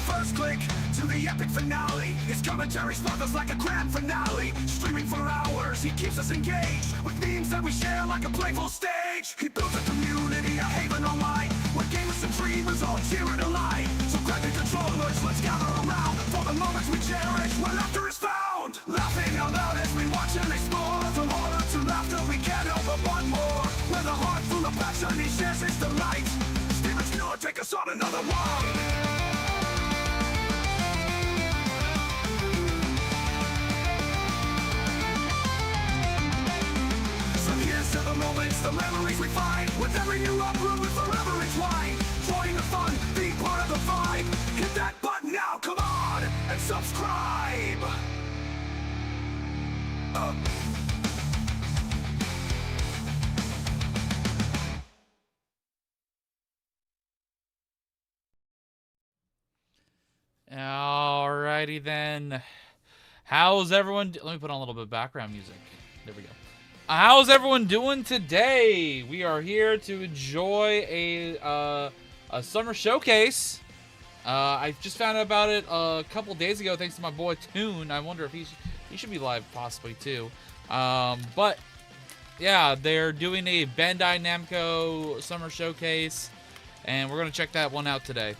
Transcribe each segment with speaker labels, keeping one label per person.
Speaker 1: first click to the epic finale. His commentary sparkles like a grand finale. Streaming for hours, he keeps us engaged with themes that we share like a playful stage. He builds a community, a haven online, where gamers and dreamers all cheering alike. So grab your controllers, let's gather around for the moments we cherish where laughter is found. Laughing out loud as we watch and explore. From horror to laughter, we can't help but want more. With a heart full of passion, he shares his delight. Steven's gonna take us on another ride. To the moments, the memories we find. With every new upload, we're forever entwined. Join the fun, be part of the vibe. Hit that button now, come on, and subscribe.
Speaker 2: Alrighty then. How's everyone? Let me put on a little bit of background music. There we go. How's everyone doing today? We are here to enjoy a summer showcase. I just found out about it a couple days ago thanks to my boy Toon. I wonder if he should be live possibly too. But yeah, they're doing a Bandai Namco summer showcase, and we're gonna check that one out today.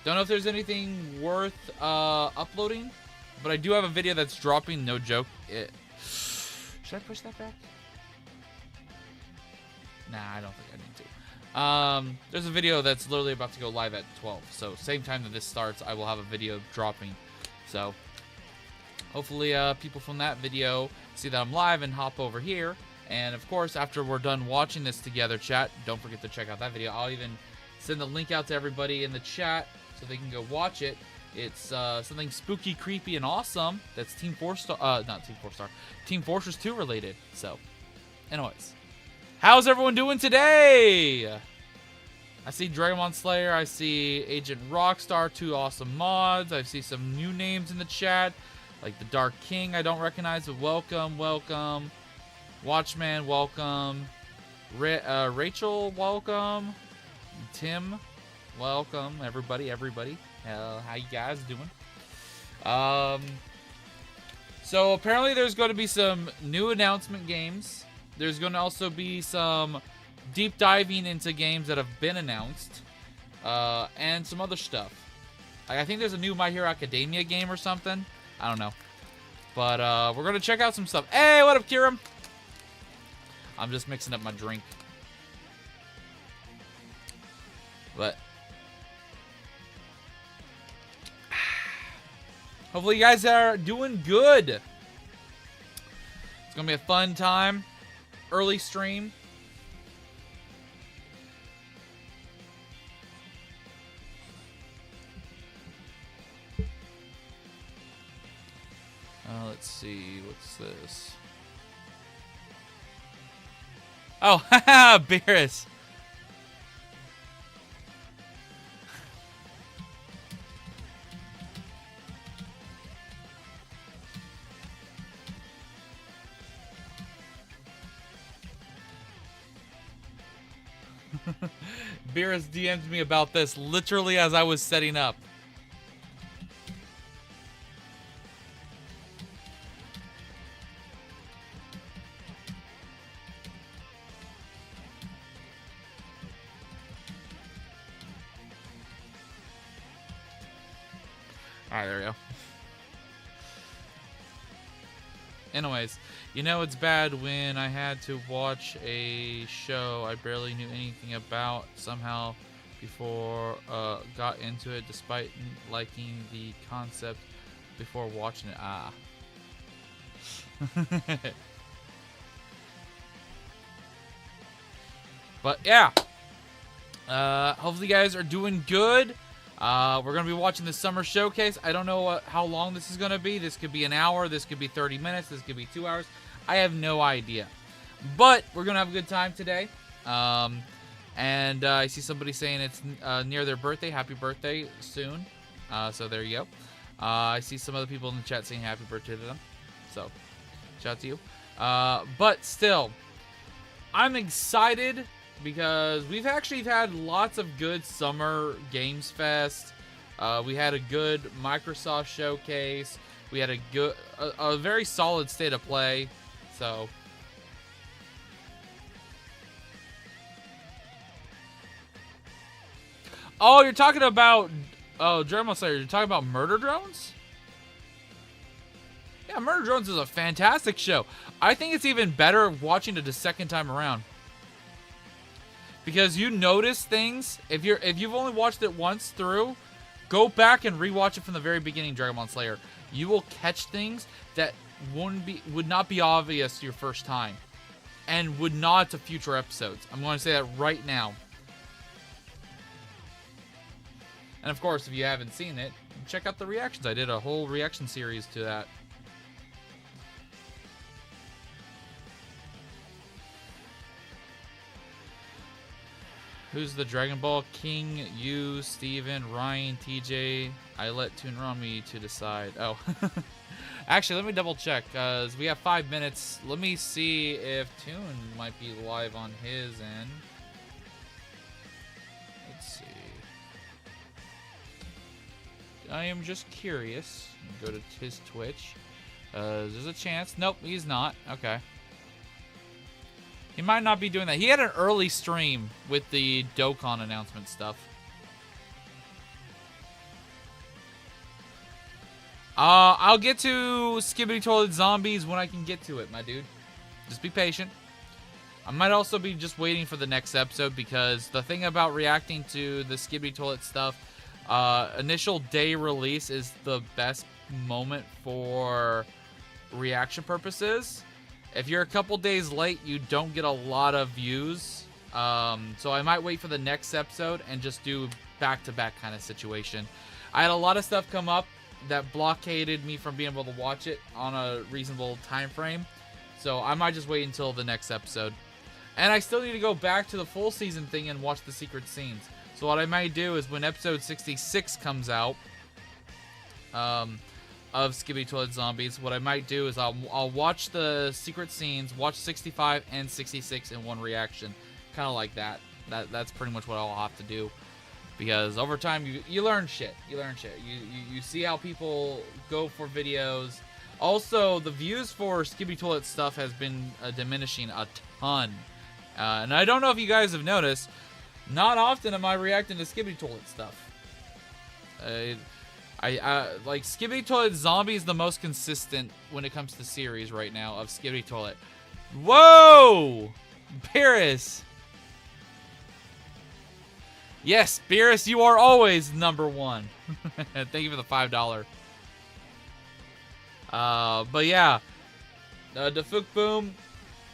Speaker 2: Don't know if there's anything worth uploading, but I do have a video that's dropping. No joke. Should I push that back? Nah, I don't think I need to. There's a video that's literally about to go live at 12. So same time that this starts, I will have a video dropping. So hopefully people from that video see that I'm live and hop over here. And of course, after we're done watching this together, chat, don't forget to check out that video. I'll even send the link out to everybody in the chat so they can go watch it. It's something spooky, creepy, and awesome. That's Team Fortress 2 related. So, anyways. How's everyone doing today? I see Dragon Slayer. I see Agent Rockstar. 2 awesome mods. I see some new names in the chat. Like the Dark King I don't recognize, but welcome, welcome. Watchman, welcome. Rachel, welcome. Tim, welcome. Everybody. How you guys doing? So apparently there's going to be some new announcement games. There's going to also be some deep diving into games that have been announced, and some other stuff. I think there's a new My Hero Academia game or something. I don't know. But we're going to check out some stuff. Hey, what up, Kiram? I'm just mixing up my drink. But hopefully you guys are doing good. It's going to be a fun time. Early stream. Let's see. What's this? Oh, haha, Beerus. Beerus DM'd me about this literally as I was setting up. Alright, there we go. Anyways, you know it's bad when I had to watch a show I barely knew anything about somehow before got into it despite liking the concept before watching it. But yeah, hopefully you guys are doing good. We're going to be watching the summer showcase. I don't know how long this is going to be. This could be an hour. This could be 30 minutes. This could be 2 hours. I have no idea. But we're going to have a good time today. And I see somebody saying it's near their birthday. Happy birthday soon. So there you go. I see some other people in the chat saying happy birthday to them. So shout out to you. But still, I'm excited because we've actually had lots of good summer games fest We had a good Microsoft showcase. We had a very solid state of play. So. Oh, you're talking about... Oh, Dragon Slayer, you're talking about Murder Drones? Yeah, Murder Drones is a fantastic show. I think it's even better watching it a second time around. Because you notice things. If you've only watched it once through, go back and rewatch it from the very beginning, Dragon Slayer. You will catch things that would not be obvious your first time. And would not to future episodes. I'm going to say that right now. And of course, if you haven't seen it, check out the reactions. I did a whole reaction series to that. Who's the Dragon Ball King? You, Steven, Ryan, TJ. I let Toonrami to decide. Oh. Actually, let me double check, because we have 5 minutes. Let me see if Toon might be live on his end. Let's see. I am just curious. Go to his Twitch. There's a chance. Nope, he's not. Okay. He might not be doing that. He had an early stream with the Dokkan announcement stuff. I'll get to Skibidi Toilet Zombies when I can get to it, my dude. Just be patient. I might also be just waiting for the next episode, because the thing about reacting to the Skibidi Toilet stuff, initial day release is the best moment for reaction purposes. If you're a couple days late, you don't get a lot of views. So I might wait for the next episode and just do back-to-back kind of situation. I had a lot of stuff come up that blockaded me from being able to watch it on a reasonable time frame. So I might just wait until the next episode. And I still need to go back to the full season thing and watch the secret scenes. So what I might do is when episode 66 comes out, of Skibidi Toilet Zombies, what I might do is I'll watch the secret scenes, watch 65 and 66 in one reaction, kind of like that. That's pretty much what I'll have to do, because over time you learn shit. You see how people go for videos. Also, the views for Skibidi Toilet stuff has been diminishing a ton, and I don't know if you guys have noticed. Not often am I reacting to Skibidi Toilet stuff. I like Skibidi Toilet Zombie is the most consistent when it comes to series right now of Skibidi Toilet. Whoa! Beerus! Yes, Beerus, you are always number one. Thank you for the $5. But yeah. The Fook Boom,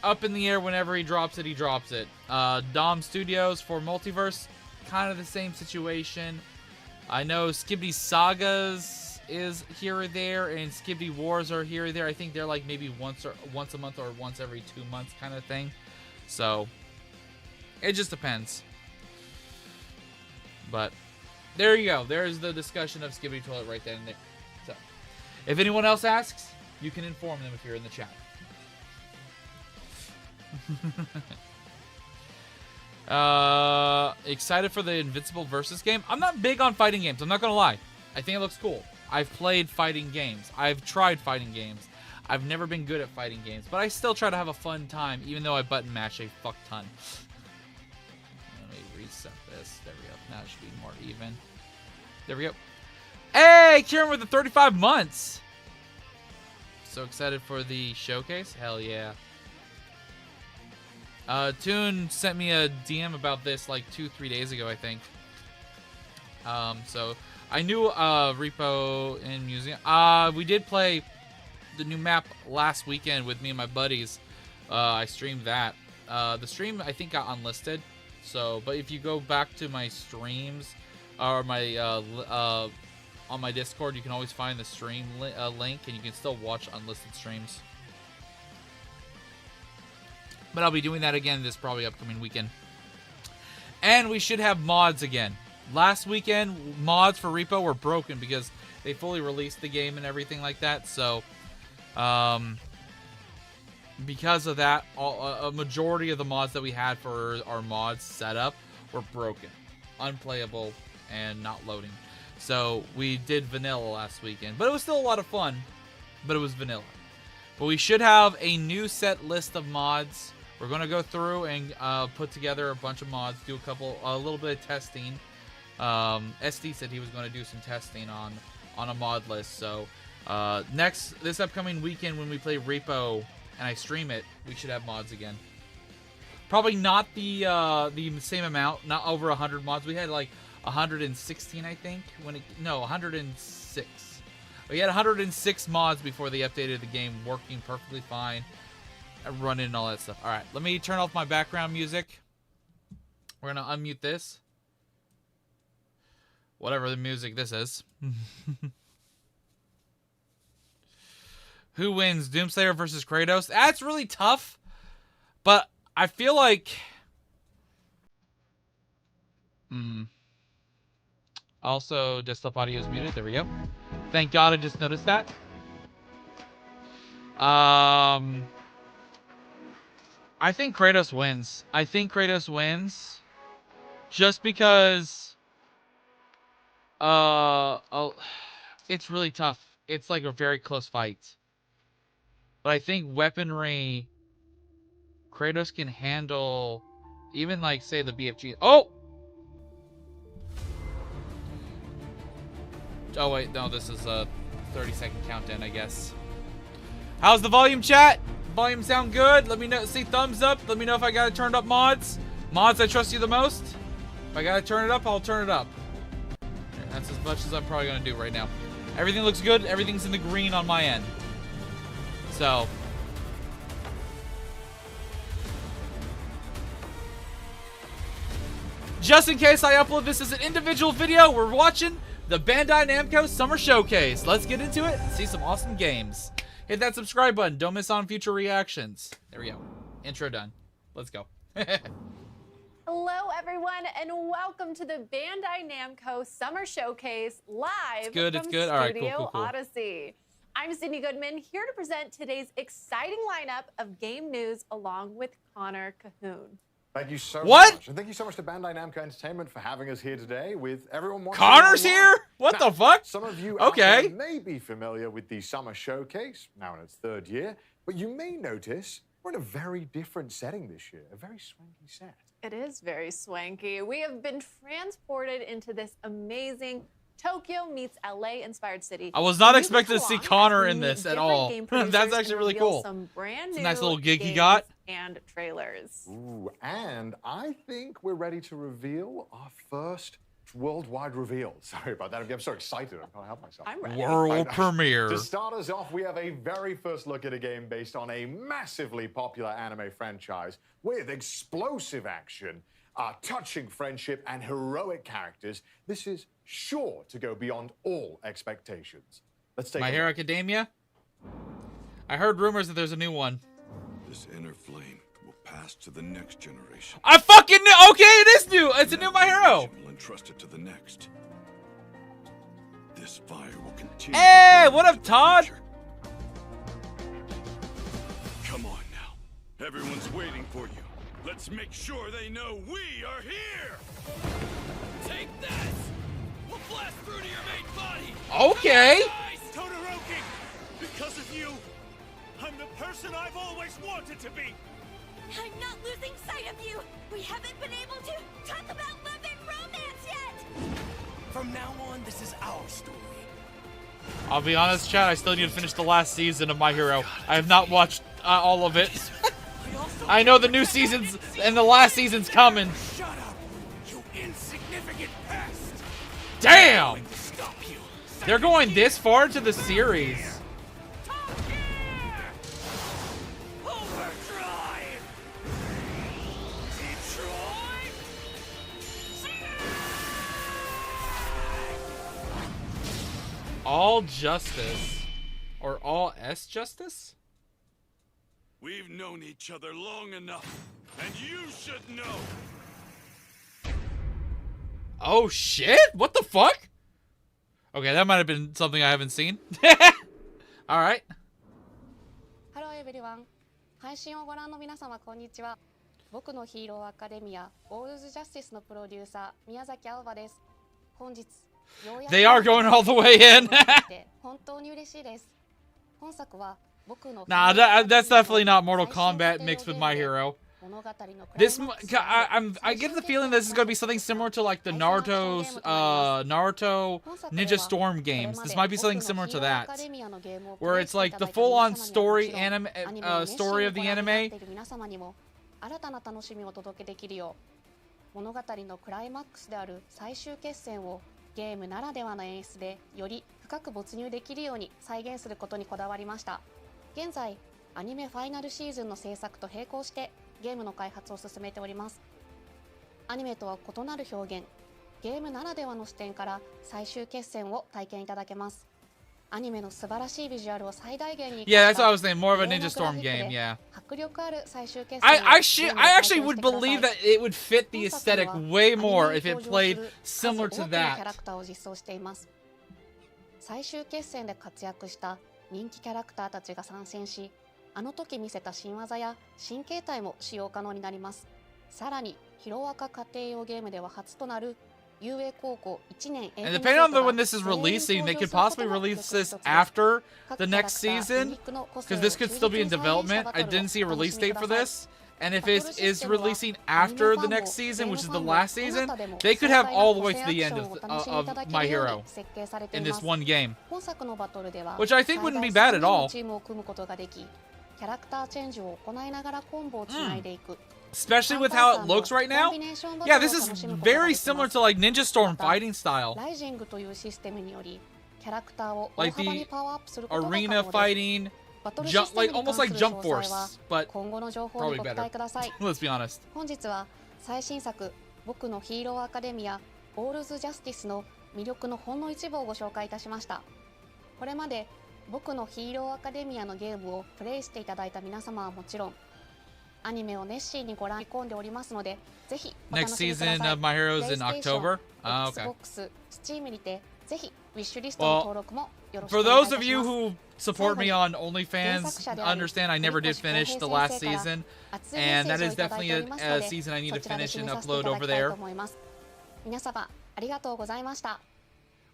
Speaker 2: up in the air whenever he drops it, Dom Studios for Multiverse, kind of the same situation. I know Skibidi Sagas is here or there, and Skibidi Wars are here or there. I think they're like maybe once a month or once every 2 months kind of thing. So it just depends. But there you go. There's the discussion of Skibidi Toilet right then and there. So if anyone else asks, you can inform them if you're in the chat. Excited for the Invincible Versus game. I'm not big on fighting games, I'm not gonna lie. I think it looks cool. I've played fighting games. I've tried fighting games. I've never been good at fighting games, but I still try to have a fun time, even though I button mash a fuck ton. Let me reset this. There we go. Now it should be more even. There we go. Hey, Kieran with the 35 months. So excited for the showcase. Hell yeah. Toon sent me a DM about this like 2-3 days ago, I think. So I knew Repo in Museum. We did play the new map last weekend with me and my buddies. I streamed that. The stream I think got unlisted. So, but if you go back to my streams or my on my Discord, you can always find the stream link, and you can still watch unlisted streams. But I'll be doing that again this probably upcoming weekend. And we should have mods again. Last weekend, mods for Repo were broken because they fully released the game and everything like that. So, because of that, a majority of the mods that we had for our mods setup were broken, unplayable, and not loading. So we did vanilla last weekend, but it was still a lot of fun. But it was vanilla. But we should have a new set list of mods. We're gonna go through and put together a bunch of mods, do a little bit of testing. SD said he was going to do some testing on a mod list. So this upcoming weekend when we play Repo and I stream it, we should have mods again. Probably not the same amount, not over 100 mods. We had like 116, I think. 106. We had 106 mods before they updated the game, working perfectly fine, running and all that stuff. All right, let me turn off my background music. We're gonna unmute this. Whatever the music this is. Who wins, Doomslayer versus Kratos? That's really tough, but I feel like... Also, desktop audio is muted. There we go. Thank God I just noticed that. I think Kratos wins. Just because... it's really tough. It's like a very close fight. But I think weaponry... Kratos can handle... Even like, say, the BFG... Oh! Oh, wait. No, this is a 30-second countdown, I guess. How's the volume, chat? Volume sound good? Let me know. See, thumbs up. Let me know if I got it turned up, mods. Mods, I trust you the most. If I got to turn it up, I'll turn it up. That's as much as I'm probably going to do right now. Everything looks good. Everything's in the green on my end. So. Just in case I upload this as an individual video, we're watching the Bandai Namco Summer Showcase. Let's get into it and see some awesome games. Hit that subscribe button. Don't miss on future reactions. There we go. Intro done. Let's go.
Speaker 3: Hello, everyone, and welcome to the Bandai Namco Summer Showcase live from
Speaker 2: It's good. All right,
Speaker 3: Studio
Speaker 2: cool.
Speaker 3: Odyssey. I'm Sydney Goodman, here to present today's exciting lineup of game news along with Connor Cahoon.
Speaker 4: Thank you so
Speaker 2: What?
Speaker 4: much. And thank you so much to Bandai Namco Entertainment for having us here today with everyone watching.
Speaker 2: Connor's
Speaker 4: online.
Speaker 2: here? What
Speaker 4: Now,
Speaker 2: the fuck?
Speaker 4: Some of you
Speaker 2: Okay.
Speaker 4: out there may be familiar with the Summer Showcase, now in its third year, but you may notice we're in a very different setting this year, a very swanky set.
Speaker 3: It is very swanky. We have been transported into this amazing Tokyo meets LA inspired city.
Speaker 2: I was not
Speaker 3: You
Speaker 2: expecting to
Speaker 3: can
Speaker 2: see
Speaker 3: along
Speaker 2: Connor
Speaker 3: as we
Speaker 2: in
Speaker 3: meet
Speaker 2: this at
Speaker 3: different
Speaker 2: all.
Speaker 3: game
Speaker 2: That's
Speaker 3: producers
Speaker 2: actually
Speaker 3: and
Speaker 2: really
Speaker 3: reveal
Speaker 2: cool.
Speaker 3: Some brand
Speaker 2: It's
Speaker 3: new
Speaker 2: a nice little gig you
Speaker 3: games
Speaker 2: got.
Speaker 3: and trailers.
Speaker 4: Ooh, and I think we're ready to reveal our first worldwide reveal. Sorry about that. I'm so excited. I can't help myself.
Speaker 3: I'm ready.
Speaker 2: World premiere.
Speaker 4: To start us off, we have a very first look at a game based on a massively popular anime franchise with explosive action, touching friendship, and heroic characters. This is sure to go beyond all expectations. Let's take
Speaker 2: My
Speaker 4: a
Speaker 2: Hero
Speaker 4: look.
Speaker 2: Academia? I heard rumors that there's a new one.
Speaker 5: This inner flame will pass to the next generation.
Speaker 2: I fucking knew! Okay, it is new! It's a new My Hero!
Speaker 5: Will entrust it to the next. This fire will continue.
Speaker 2: Hey,
Speaker 5: to burn
Speaker 2: what up,
Speaker 5: into the
Speaker 2: Todd?
Speaker 5: future. Come on now. Everyone's waiting for you. Let's make sure they know we are here.
Speaker 1: Take this! We'll blast through to your main body!
Speaker 2: Okay!
Speaker 1: Todoroki! Because of you, I'm the person I've always wanted to be!
Speaker 6: I'm not losing sight of you! We haven't been able to talk about love and romance yet!
Speaker 1: From now on, this is our story.
Speaker 2: I'll be honest, chat, I still need to finish the last season of My Hero. I have not watched all of it. I know the new seasons and the last season's coming.
Speaker 1: Shut up, you insignificant pest!
Speaker 2: Damn!
Speaker 1: I'm going to stop you.
Speaker 2: They're going this far into the series.
Speaker 1: Top gear! Overdrive! Detroit!
Speaker 2: All Justice. Or All S Justice?
Speaker 5: We've known each other long enough, and you should know.
Speaker 2: Oh shit? What the fuck? Okay, that might have been something I haven't seen. Alright.
Speaker 7: Hello everyone. 配信をご覧の皆様こんにちは。僕のヒーローアカデミア All's Justice のプロデューサー宮崎青葉です。本日
Speaker 2: They are going all the way in.
Speaker 7: 本当に嬉しいです。本作は僕の
Speaker 2: Nah, that's definitely not Mortal Kombat mixed with My Hero. This I get the feeling this is going to be something similar to like the Naruto Ninja Storm games. This might be something similar to that, where it's like the full-on story story of the anime.
Speaker 7: 新たな楽しみをお届けできるよう物語のクライマックスである最終決戦をゲームならではの演出でより深く没入できるように再現することにこだわりました。現在アニメファイナルシーズンの制作と並行してゲームの開発を進めております。アニメとは異なる表現、ゲームならではの視点から最終決戦を体験いただけます。アニメの素晴らしいビジュアルを最大限に
Speaker 2: Yeah, that's what I was saying. More of a Ninja Storm game, yeah.
Speaker 7: 迫力ある最終決戦
Speaker 2: I actually would believe that it would fit the aesthetic way more if it played similar to
Speaker 7: キャラ
Speaker 2: that.
Speaker 7: クターを実装しています。最終決戦で活躍した人気キャラクターたちが参戦し、あの時見せた新技や新形態も使用可能になります。さらにヒロアカ家庭用ゲームでは初となる And
Speaker 2: depending on when this is releasing, they could possibly release this after the next season, because this could still be in development. I didn't see a release date for this. And if it is releasing after the next season, which is the last season, they could have all the way to the end of My Hero in this one game, which I think wouldn't be bad at all. Especially with how it looks right now. Yeah, this is very similar to like Ninja Storm fighting style. Like the arena fighting, like almost like Jump Force, but probably better. Let's be honest.
Speaker 7: 本日は最新作僕のヒーローアカデミアオールズジャスティスの魅力のほんの一部をご紹介いたしました。これまで僕のヒーローアカデミアのゲームをプレイしていただいた皆様はもちろん、アニメを熱心にご覧込んでおりますので、ぜひお楽しみください。
Speaker 2: Next season of My Hero is in October. Okay.
Speaker 7: Xbox、Steam にてぜひウィッシュリストの登録もよろしくお
Speaker 2: For
Speaker 7: 願いいたし
Speaker 2: those
Speaker 7: ます。
Speaker 2: of you who support me on OnlyFans, understand I never did finish the last season, and that is definitely a season I need to finish and upload over there.
Speaker 7: 皆様ありがとうございました。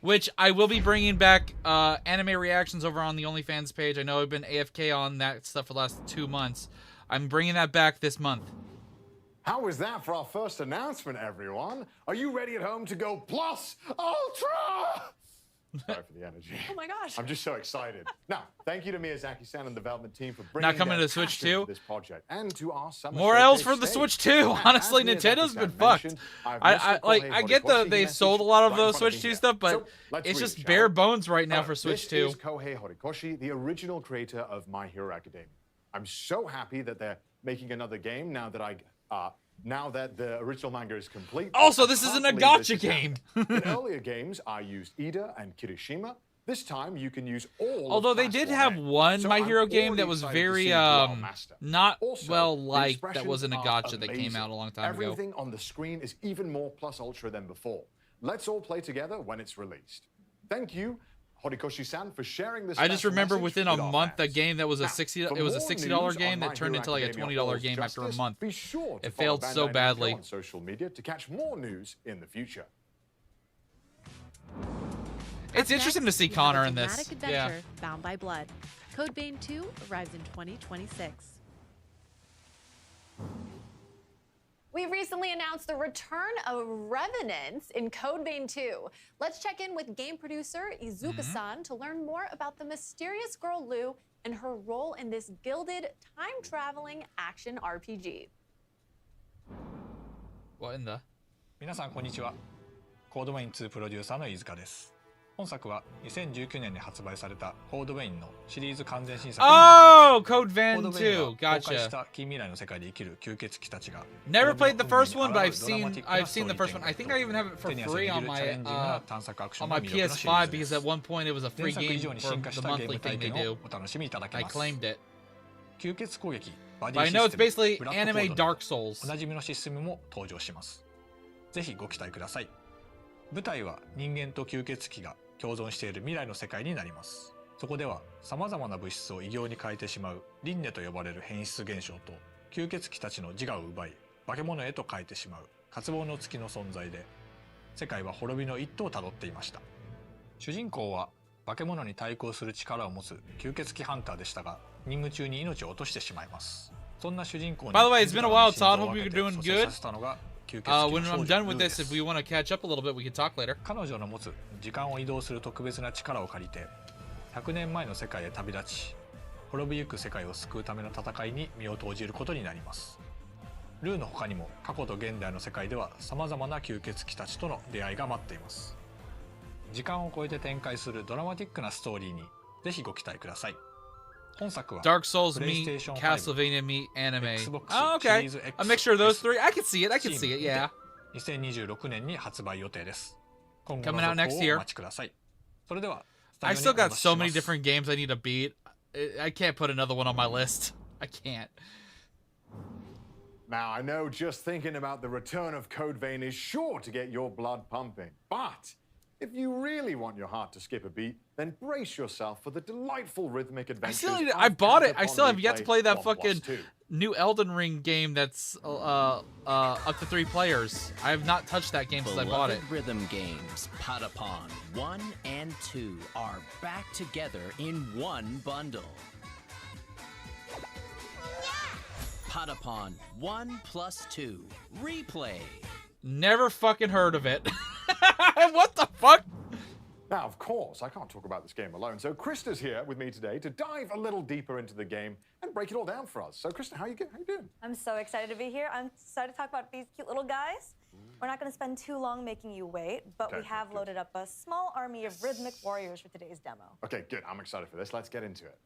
Speaker 2: Which I will be bringing back anime reactions over on the OnlyFans page. I know I've been AFK on that stuff for the last 2 months. I'm bringing that back this month.
Speaker 4: How was that for our first announcement, everyone? Are you ready at home to go plus ultra? Sorry for the energy.
Speaker 3: Oh my gosh.
Speaker 4: I'm just so excited. Now, thank you to Miyazaki-san and the development team for bringing
Speaker 2: Not coming
Speaker 4: their
Speaker 2: to Switch
Speaker 4: passion
Speaker 2: 2?
Speaker 4: to this project and to our summer
Speaker 2: More L's for
Speaker 4: showcase
Speaker 2: the
Speaker 4: stage.
Speaker 2: Switch 2.
Speaker 4: And
Speaker 2: Honestly,
Speaker 4: as
Speaker 2: Nintendo's
Speaker 4: Miyazaki-san
Speaker 2: been fucked.
Speaker 4: mentioned, I've
Speaker 2: I get
Speaker 4: Mr.
Speaker 2: they
Speaker 4: Kohei
Speaker 2: sold a
Speaker 4: Horikoshi
Speaker 2: lot of
Speaker 4: right in
Speaker 2: those
Speaker 4: front
Speaker 2: Switch
Speaker 4: me
Speaker 2: 2
Speaker 4: here.
Speaker 2: stuff, but
Speaker 4: So, let's
Speaker 2: it's
Speaker 4: read
Speaker 2: just
Speaker 4: it, shall
Speaker 2: bare
Speaker 4: we?
Speaker 2: bones right now for Switch 2.
Speaker 4: This is Kohei Horikoshi, the original creator of My Hero Academia. I'm so happy that they're making another game now that the original manga is complete.
Speaker 2: Also, this isn't a
Speaker 4: Can't believe this
Speaker 2: gacha
Speaker 4: is
Speaker 2: game.
Speaker 4: happening. In earlier games, I used Ida and Kirishima. This time, you can use all.
Speaker 2: Although
Speaker 4: of
Speaker 2: they
Speaker 4: Class
Speaker 2: did
Speaker 4: 1A.
Speaker 2: have one
Speaker 4: So
Speaker 2: My
Speaker 4: I'm
Speaker 2: Hero game
Speaker 4: already
Speaker 2: that was
Speaker 4: excited to
Speaker 2: very
Speaker 4: see Dual Master.
Speaker 2: not
Speaker 4: Also,
Speaker 2: well
Speaker 4: the
Speaker 2: liked. That
Speaker 4: expressions
Speaker 2: wasn't a
Speaker 4: are
Speaker 2: gacha that came
Speaker 4: amazing.
Speaker 2: out a long time ago.
Speaker 4: Everything on the screen is even more plus ultra than before. Let's all play together when it's released. Thank you, Horikoshi-san, for sharing this.
Speaker 2: I just
Speaker 4: special
Speaker 2: remember
Speaker 4: message
Speaker 2: within a
Speaker 4: with our
Speaker 2: month, a
Speaker 4: fans.
Speaker 2: game that was a
Speaker 4: Now,
Speaker 2: $60
Speaker 4: for
Speaker 2: it was a
Speaker 4: more
Speaker 2: $60
Speaker 4: news
Speaker 2: game
Speaker 4: on
Speaker 2: that
Speaker 4: My
Speaker 2: turned
Speaker 4: Hero
Speaker 2: into like a
Speaker 4: Academia
Speaker 2: $20
Speaker 4: All's
Speaker 2: game after a
Speaker 4: Justice,
Speaker 2: month.
Speaker 4: Be sure to
Speaker 2: It
Speaker 4: follow
Speaker 2: failed so
Speaker 4: Bandai Namco
Speaker 2: badly.
Speaker 4: on social media to catch more news in the future.
Speaker 2: It's interesting to see Connor in this.
Speaker 8: Dramatic
Speaker 2: Yeah.
Speaker 8: adventure, Bound by Blood. Code Vein 2 arrives in 2026.
Speaker 3: We recently announced the return of Revenants in Code Vein 2. Let's check in with game producer Izuka-san to learn more about the mysterious girl Lu and her role in this gilded, time-traveling action RPG.
Speaker 2: What in the?
Speaker 9: 皆さんこんにちは。コードウェイン2プロデューサーの飯塚です。本作は2019年に発売されたコードウェインのシリーズ完全新作。
Speaker 2: Oh, Code
Speaker 9: コー
Speaker 2: Vein
Speaker 9: ドウェイン
Speaker 2: 2.
Speaker 9: は公開し
Speaker 2: Gotcha.
Speaker 9: た近未来の世界で生きる吸血鬼たちが
Speaker 2: Never played the first one, but
Speaker 9: あ
Speaker 2: I've
Speaker 9: らゆるドラマテ
Speaker 2: seen
Speaker 9: ィックな
Speaker 2: I've seen the first one. I think I even have it for
Speaker 9: 手に汗
Speaker 2: free
Speaker 9: 握
Speaker 2: on
Speaker 9: るチャ
Speaker 2: my
Speaker 9: レンジングな探索アクショ
Speaker 2: on
Speaker 9: ンが
Speaker 2: my
Speaker 9: 魅力のシリ
Speaker 2: PS5
Speaker 9: ーズで
Speaker 2: because
Speaker 9: す。
Speaker 2: at one point it was a
Speaker 9: 前
Speaker 2: free
Speaker 9: 作以
Speaker 2: game
Speaker 9: 上に
Speaker 2: for
Speaker 9: 進化し
Speaker 2: the
Speaker 9: たゲー
Speaker 2: monthly
Speaker 9: ム体
Speaker 2: thing they
Speaker 9: 験
Speaker 2: do.
Speaker 9: をお楽しみいただけ
Speaker 2: I
Speaker 9: ます。
Speaker 2: claimed it.
Speaker 9: 吸血攻撃、バデ
Speaker 2: But
Speaker 9: ィ
Speaker 2: I
Speaker 9: シ
Speaker 2: know
Speaker 9: ス
Speaker 2: it's
Speaker 9: テム、
Speaker 2: basically
Speaker 9: ブラックコ
Speaker 2: anime
Speaker 9: ードな
Speaker 2: Dark Souls.
Speaker 9: おなじみのシステムも登場します。ぜひご期待ください。舞台は人間と吸血鬼が共存している未来の世界になります。そこでは様々な物質を異形に変えてしまう輪廻と呼ばれる変質現象と吸血鬼たちの自我を奪い化け物へと変えてしまう渇望の月の存在で世界は滅びの一途をたどっていました。主人公は化け物に対抗する力を持つ吸血鬼ハンターでしたが、任務中に命を落としてしまいます。そんな主人公に
Speaker 2: By the way, it's been a while, Todd. Hope you're
Speaker 9: 自
Speaker 2: doing
Speaker 9: らの心臓を分け
Speaker 2: good.
Speaker 9: て蘇生させたのが吸血鬼
Speaker 2: When
Speaker 9: の少
Speaker 2: I'm
Speaker 9: 女
Speaker 2: done
Speaker 9: ル
Speaker 2: with
Speaker 9: ーで
Speaker 2: this,
Speaker 9: す。
Speaker 2: if we want to catch up a little bit, we can talk later.
Speaker 9: 彼女の持つ時間を移動する特別な力を借りて100年前の世界へ旅立ち、滅びゆく世界を救うための戦いに身を投じることになります。ルーの他にも過去と現代の世界では様々な吸血鬼たちとの出会いが待っています。時間を超えて展開するドラマティックなストーリーにぜひご期待ください。本作は
Speaker 2: Dark Souls meet
Speaker 9: PlayStation 5
Speaker 2: Castlevania meet anime.
Speaker 9: Xbox
Speaker 2: Oh, okay.
Speaker 9: Series X
Speaker 2: A mixture of those three. I can see it. I can see it. Yeah.
Speaker 9: 2026年に発売予定です。今後
Speaker 2: Coming
Speaker 9: の
Speaker 2: out
Speaker 9: 続
Speaker 2: next
Speaker 9: 報を
Speaker 2: year.
Speaker 9: お待ちください。それでは
Speaker 2: I still got so many different games I need to beat. I can't put another one on my list. I can't.
Speaker 4: Now, I know just thinking about the return of Code Vein is sure to get your blood pumping, but if you really want your heart to skip a beat, then brace yourself for the delightful rhythmic adventures.
Speaker 2: I bought it. I
Speaker 4: Patapon
Speaker 2: still have yet to
Speaker 4: Replay
Speaker 2: play that
Speaker 4: 1+2.
Speaker 2: fucking new Elden Ring game that's up to 3 players. I have not touched that game since I bought it.
Speaker 10: Beloved rhythm games, Patapon 1 and 2 are back together in one bundle. Patapon 1 plus 2 Replay.
Speaker 2: Never fucking heard of it. What the fuck?
Speaker 4: Now, of course, I can't talk about this game alone, so Krista's here with me today to dive a little deeper into the game and break it all down for us. So, Krista, how you doing?
Speaker 11: I'm so excited to be here. I'm excited to talk about these cute little guys. We're not going to spend too long making you wait, but we have loaded up a small army of rhythmic warriors for today's demo.
Speaker 4: Okay, good. I'm excited for this. Let's get into it.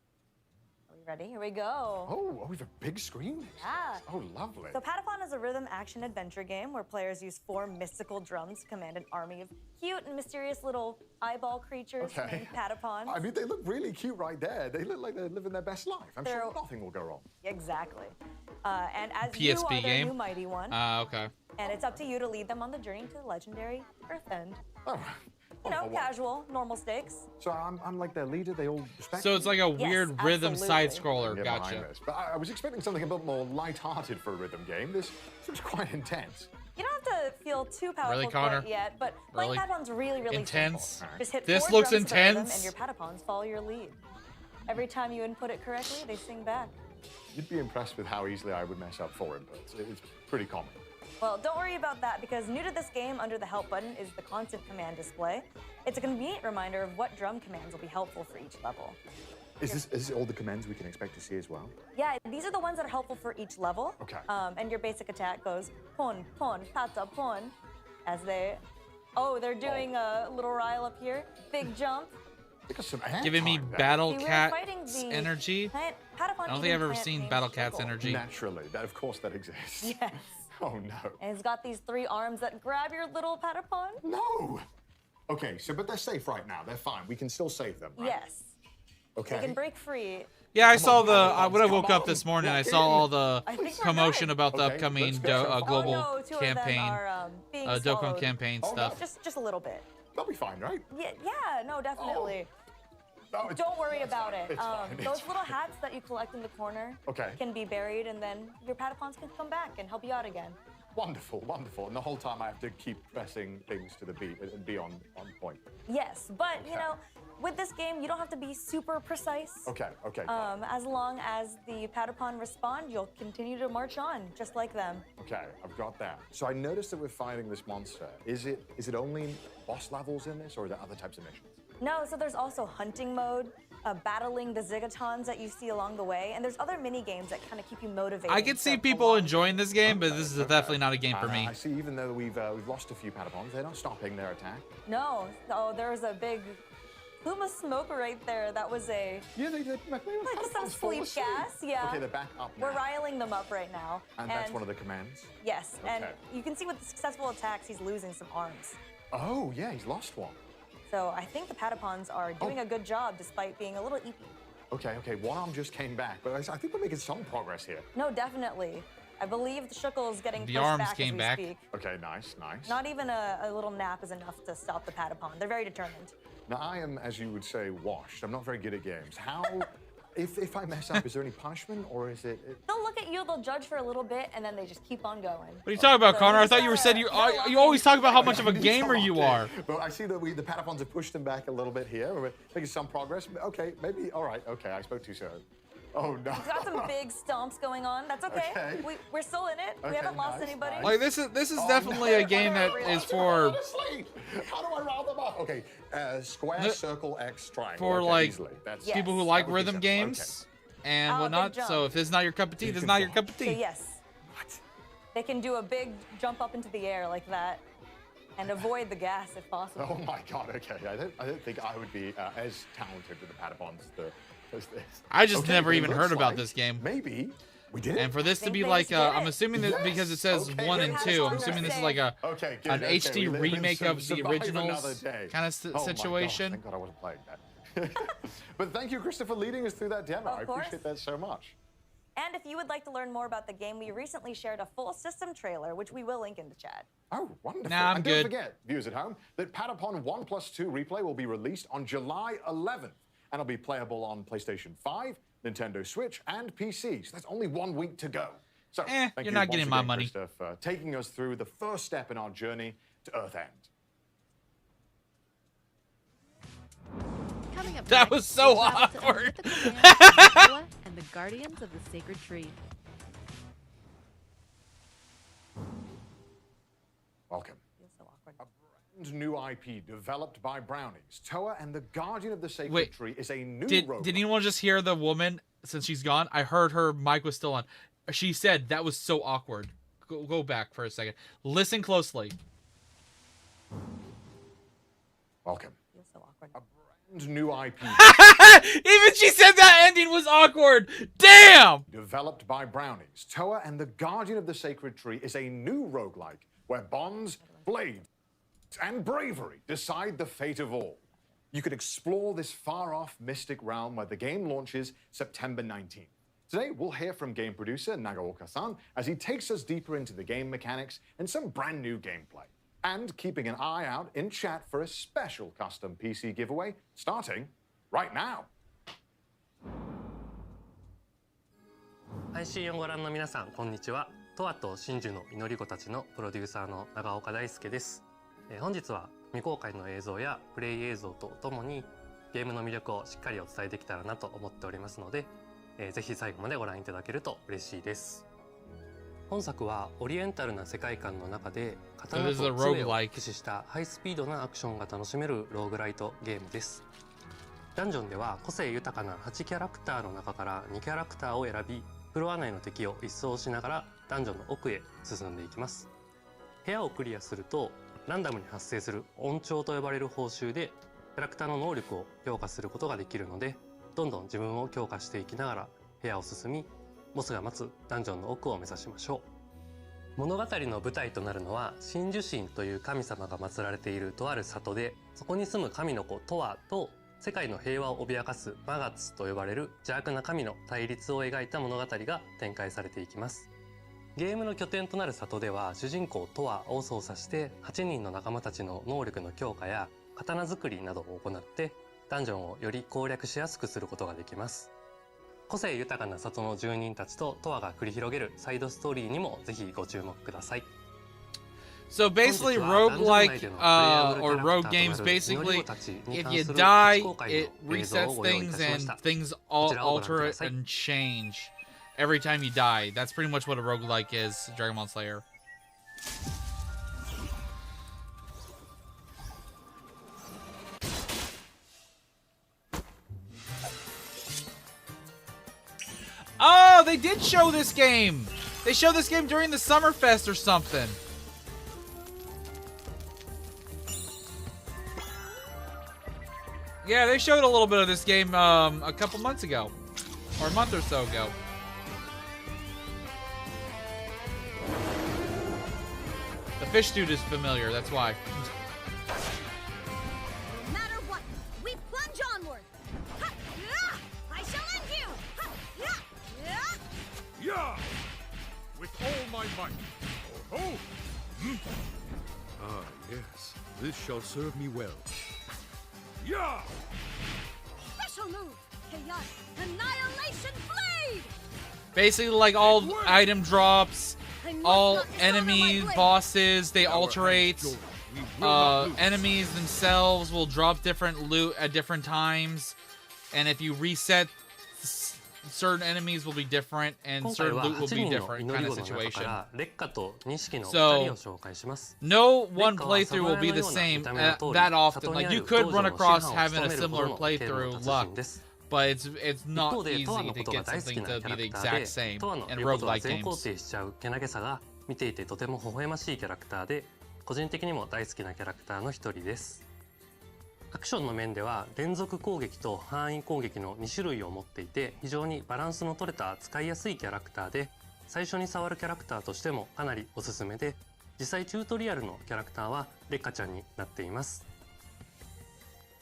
Speaker 11: Are we ready? Here we go.
Speaker 4: Oh, we have a big screen.
Speaker 11: Yeah.
Speaker 4: Oh, lovely.
Speaker 11: So Patapon is a rhythm action adventure game where players use 4 mystical drums to command an army of cute and mysterious little eyeball creatures named Patapons.
Speaker 4: I mean, they look really cute right there. They look like they're living their best life. I'm sure nothing will go wrong.
Speaker 11: Exactly. And as
Speaker 2: PSP
Speaker 11: you are their
Speaker 2: game?
Speaker 11: new mighty one.
Speaker 2: Okay.
Speaker 11: And it's up to you to lead them on the journey to the legendary Earthend.
Speaker 4: Oh.
Speaker 11: You know, casual, normal stakes.
Speaker 4: So I'm like their leader. They all respect
Speaker 2: So it's like a weird rhythm side scroller.
Speaker 4: Get
Speaker 2: Gotcha.
Speaker 4: behind this. But I was expecting something a bit more light-hearted for a rhythm game. This seems quite intense.
Speaker 11: You don't have to feel too powerful
Speaker 2: Really, Connor?
Speaker 11: quite yet, but playing
Speaker 2: Really?
Speaker 11: Patapons really
Speaker 2: Intense?
Speaker 11: simple. Just hit
Speaker 2: This
Speaker 11: 4
Speaker 2: looks
Speaker 11: drums for rhythm
Speaker 2: intense.
Speaker 11: and your Patapons follow your lead. Every time you input it correctly, they sing back.
Speaker 4: You'd be impressed with how easily I would mess up 4 inputs. It's pretty common.
Speaker 11: Well, don't worry about that because new to this game under the help button is the constant command display. It's a convenient reminder of what drum commands will be helpful for each level.
Speaker 4: Is this all the commands we can expect to see as well?
Speaker 11: Yeah, these are the ones that are helpful for each level.
Speaker 4: Okay.
Speaker 11: And your basic attack goes pon, pon, pata, pon, as they... Oh, they're doing a little rile up here. Big jump.
Speaker 2: Giving me Battle Cat energy.
Speaker 11: Patapon
Speaker 2: I don't think I've ever seen Battle Cat's energy.
Speaker 4: Naturally, of course that exists.
Speaker 11: Yes.
Speaker 4: Oh no.
Speaker 11: And it's got these 3 arms that grab your little Patapon.
Speaker 4: No! Okay, but they're safe right now. They're fine. We can still save them, right?
Speaker 11: Yes.
Speaker 4: Okay.
Speaker 11: They can break free.
Speaker 2: Yeah, I saw when I woke up this morning, I saw all the commotion about the
Speaker 4: Okay,
Speaker 2: upcoming
Speaker 4: let's go.
Speaker 2: global
Speaker 11: Oh, no, 2 of them
Speaker 2: campaign,
Speaker 11: are, being
Speaker 2: Dokkan
Speaker 11: swallowed.
Speaker 2: campaign stuff.
Speaker 11: Just a little bit.
Speaker 4: They'll be fine, right?
Speaker 11: Yeah, no, definitely.
Speaker 4: Oh,
Speaker 11: Don't worry about it.
Speaker 4: It's fine, it's
Speaker 11: Those
Speaker 4: fine.
Speaker 11: little hats that you collect in the corner can be buried, and then your Patapons can come back and help you out again.
Speaker 4: Wonderful, wonderful. And the whole time I have to keep pressing things to the beat and be on point.
Speaker 11: Yes, but you know, with this game, you don't have to be super precise.
Speaker 4: Okay.
Speaker 11: As long as the Patapon respond, you'll continue to march on, just like them.
Speaker 4: Okay, I've got that. So I noticed that we're fighting this monster. Is it only boss levels in this, or are there other types of missions?
Speaker 11: No, so there's also hunting mode, battling the Zigatons that you see along the way, and there's other mini games that kind of keep you motivated.
Speaker 2: I can see people enjoying this game, but this is definitely not a game for me.
Speaker 4: I see. Even though we've lost a few Patapons, they're not stopping their attack.
Speaker 11: No, there's a big plume of smoke right there. That was a
Speaker 4: they
Speaker 11: like some sleep gas. Yeah.
Speaker 4: Okay, they're back up now.
Speaker 11: We're riling them up right now.
Speaker 4: And that's one of the commands.
Speaker 11: Yes, and
Speaker 4: Okay.
Speaker 11: you can see with the successful attacks, he's losing some arms.
Speaker 4: Oh yeah, he's lost one.
Speaker 11: So I think the Patapons are doing a good job despite being a little eepy.
Speaker 4: Okay, one arm just came back, but I think we're making some progress here.
Speaker 11: No, definitely. I believe the Shuckle's getting
Speaker 2: The
Speaker 11: pushed
Speaker 2: arms
Speaker 11: back
Speaker 2: came
Speaker 11: as we
Speaker 2: back.
Speaker 11: speak.
Speaker 4: Okay, nice.
Speaker 11: Not even a little nap is enough to stop the Patapon. They're very determined.
Speaker 4: Now I am, as you would say, washed. I'm not very good at games. How, if I mess up, is there any punishment, or is it?
Speaker 11: They'll look at you, they'll judge for a little bit, and then they just keep on going.
Speaker 2: What are you talking about, Connor? I thought you said you always talk about how much of a gamer you are.
Speaker 4: Well, I see that the Patapons have pushed them back a little bit here. We're making some progress. Okay, maybe. All right. Okay, I spoke too soon. Oh no.
Speaker 11: We've got some big stomps going on. That's okay. We're still in it.
Speaker 4: Okay,
Speaker 11: we haven't lost anybody.
Speaker 2: Like this is definitely a game that is for.
Speaker 4: Honestly, how do I round them up? Okay, square, circle, X, triangle.
Speaker 2: For like
Speaker 4: That's
Speaker 2: people who like rhythm games and whatnot. So if this is not your cup of tea, this is not your cup of
Speaker 11: So
Speaker 2: tea.
Speaker 11: yes. What? They can do a big jump up into the air like that, and avoid the gas if possible.
Speaker 4: Oh my God. Okay, I don't think I would be as talented with the Patapons as this.
Speaker 2: I just never even heard about this game.
Speaker 4: Maybe we did.
Speaker 2: And for this to be like, I'm assuming that because it says 1 and 2, I'm assuming this is like an HD remake of the originals kind of situation.
Speaker 4: Thank God I wasn't playing that. But thank you, Krista, for leading us through that demo. I appreciate that so much.
Speaker 11: And if you would like to learn more about the game, we recently shared a full system trailer, which we will link in the chat.
Speaker 4: Oh, wonderful.
Speaker 2: Nah, I'm
Speaker 4: and
Speaker 2: good.
Speaker 4: Don't forget, viewers at home, that Patapon 1+2 replay will be released on July 11th. And it'll be playable on PlayStation 5, Nintendo Switch, and PC. So that's only 1 week to go. So thank
Speaker 2: you're
Speaker 4: you
Speaker 2: not
Speaker 4: once
Speaker 2: getting my
Speaker 4: again,
Speaker 2: money.
Speaker 4: Krista, for taking us through the first step in our journey to Earth-End.
Speaker 8: Coming up
Speaker 2: That
Speaker 8: next,
Speaker 2: was so
Speaker 8: we'll travel to a
Speaker 2: awkward.
Speaker 8: mythical land of Towa and the Guardians of the Sacred Tree.
Speaker 4: Welcome. And new IP developed by Brownies. Towa and the Guardian of the Sacred Tree is a new
Speaker 2: Did
Speaker 4: robot.
Speaker 2: anyone just hear the woman since she's gone? I heard her mic was still on. She said that was so awkward. Go back for a second. Listen closely.
Speaker 4: Welcome. A brand new IP.
Speaker 2: Even she said that ending was awkward. Damn!
Speaker 4: Developed by Brownies. Towa and the Guardian of the Sacred Tree is a new roguelike where bonds, blades, and bravery decide the fate of all. You can explore this far-off mystic realm where the game launches September 19th. Today, we'll hear from game producer Nagaoka-san as he takes us deeper into the game mechanics and some brand new gameplay. And keeping an eye out in chat for a special custom PC giveaway starting right now.
Speaker 12: 配信をご覧の皆さん、こんにちは。トワと真珠の祈り子たちのプロデューサーの長岡大輔です。本日は未公開の映像やプレイ映像とともにゲームの魅力をしっかりお伝えできたらなと思っておりますので、ぜひ最後までご覧いただけると嬉しいです。本作はオリエンタルな世界観の中で刀と杖を駆使したハイスピードなアクションが楽しめるローグライトゲームです。ダンジョンでは個性豊かな8キャラクターの中から2キャラクターを選び、フロア内の敵を一掃しながらダンジョンの奥へ進んでいきます。部屋をクリアするとランダムに発生する音調と呼ばれる報酬でキャラクターの能力を強化することができるので、どんどん自分を強化していきながら部屋を進み、ボスが待つダンジョンの奥を目指しましょう。物語の舞台となるのは真珠神という神様が祀られているとある里で、そこに住む神の子トワと世界の平和を脅かすマガツと呼ばれる邪悪な神の対立を描いた物語が展開されていきます。ゲームの拠点となる里では主人公トワを操作して8人の仲間たちの能力の強化や刀作りなどを行ってダンジョンをより攻略しやすくすることができます。個性豊かな里の住人たちとトワが繰り広げるサイドストーリーにもぜひご注目ください。
Speaker 2: So basically, roguelike or rogue games, basically, if you die, it resets things and things alter it and change every time you die. That's pretty much what a roguelike is, Dragon Ball Slayer. Oh, they did show this game! They showed this game during the Summerfest or something. Yeah, they showed a little bit of this game a couple months ago. Or a month or so ago. The fish dude is familiar, that's why.
Speaker 6: No matter what, we plunge onward. Ha! Yeah! I shall end you. Ha! Yeah! Yeah!
Speaker 5: Yeah! With all my might. Oh ho! Ah, yes. This shall serve me well. Yeah!
Speaker 6: Special move. Chaos Annihilation Blade.
Speaker 2: Basically, like all item drops, all enemies, bosses, they alterate. Enemies themselves will drop different loot at different times, and if you reset, certain enemies will be different and certain loot will be different kind of situation. So no one playthrough will be the same that often. Like you could run across having a similar playthrough luck, but it's not easy to get something to be the exact same in roguelike games.
Speaker 12: 見ていてとても微笑ましいキャラクターで個人的にも大好きなキャラクターの一人です。アクションの面では連続攻撃と範囲攻撃の2種類を持っていて非常にバランスの取れた使いやすいキャラクターで最初に触るキャラクターとしてもかなりおすすめで実際チュートリアルのキャラクターはレッカちゃんになっています。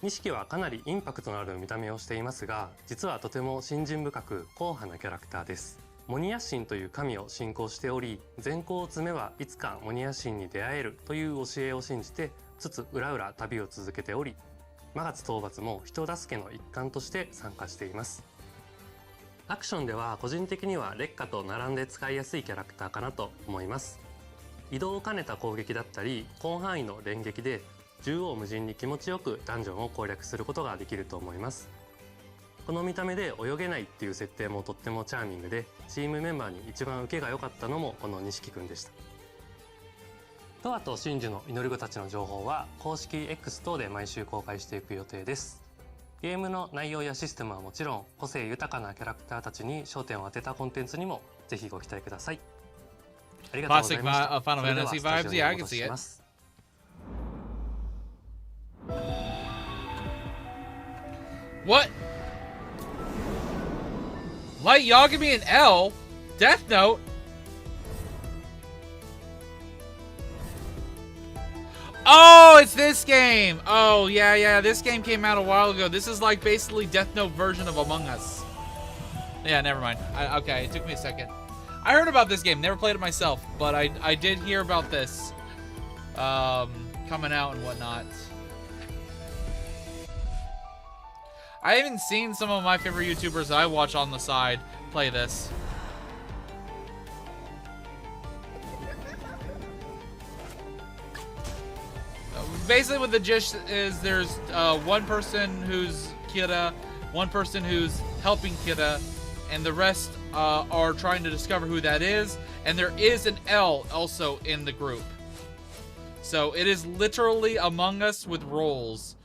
Speaker 12: 錦はかなりインパクトのある見た目をしていますが実はとても信心深く硬派なキャラクターです。モニヤ神という神を信仰しており善行を積めばいつかモニヤ神に出会えるという教えを信じてつつ裏々旅を続けており魔月討伐も人助けの一環として参加しています。アクションでは個人的には劣化と並んで使いやすいキャラクターかなと思います。移動を兼ねた攻撃だったり広範囲の連撃で縦横無尽に気持ちよくダンジョンを攻略することができると思います。この見た目で泳げないっていう設定もとってもチャーミングでチームメンバーに一番受けが良かったのもこの錦くんでした。トワと真珠の祈り子たちの情報は公式 X 等で毎週公開していく予定です。ゲームの内容やシステムはもちろん個性豊かなキャラクターたちに焦点を当てたコンテンツにもぜひご期待ください。ありがとうございました。それではスタジオにお戻しします。
Speaker 2: What? Light Yagami and L? Death Note? Oh, it's this game! Oh, yeah, this game came out a while ago. This is like basically Death Note version of Among Us. Yeah, never mind. Okay, it took me a second. I heard about this game, never played it myself, but I did hear about this coming out and whatnot. I even seen some of my favorite YouTubers that I watch on the side play this. Basically what the gist is there's one person who's Kira, one person who's helping Kira, and the rest are trying to discover who that is, and there is an L also in the group. So it is literally Among Us with roles.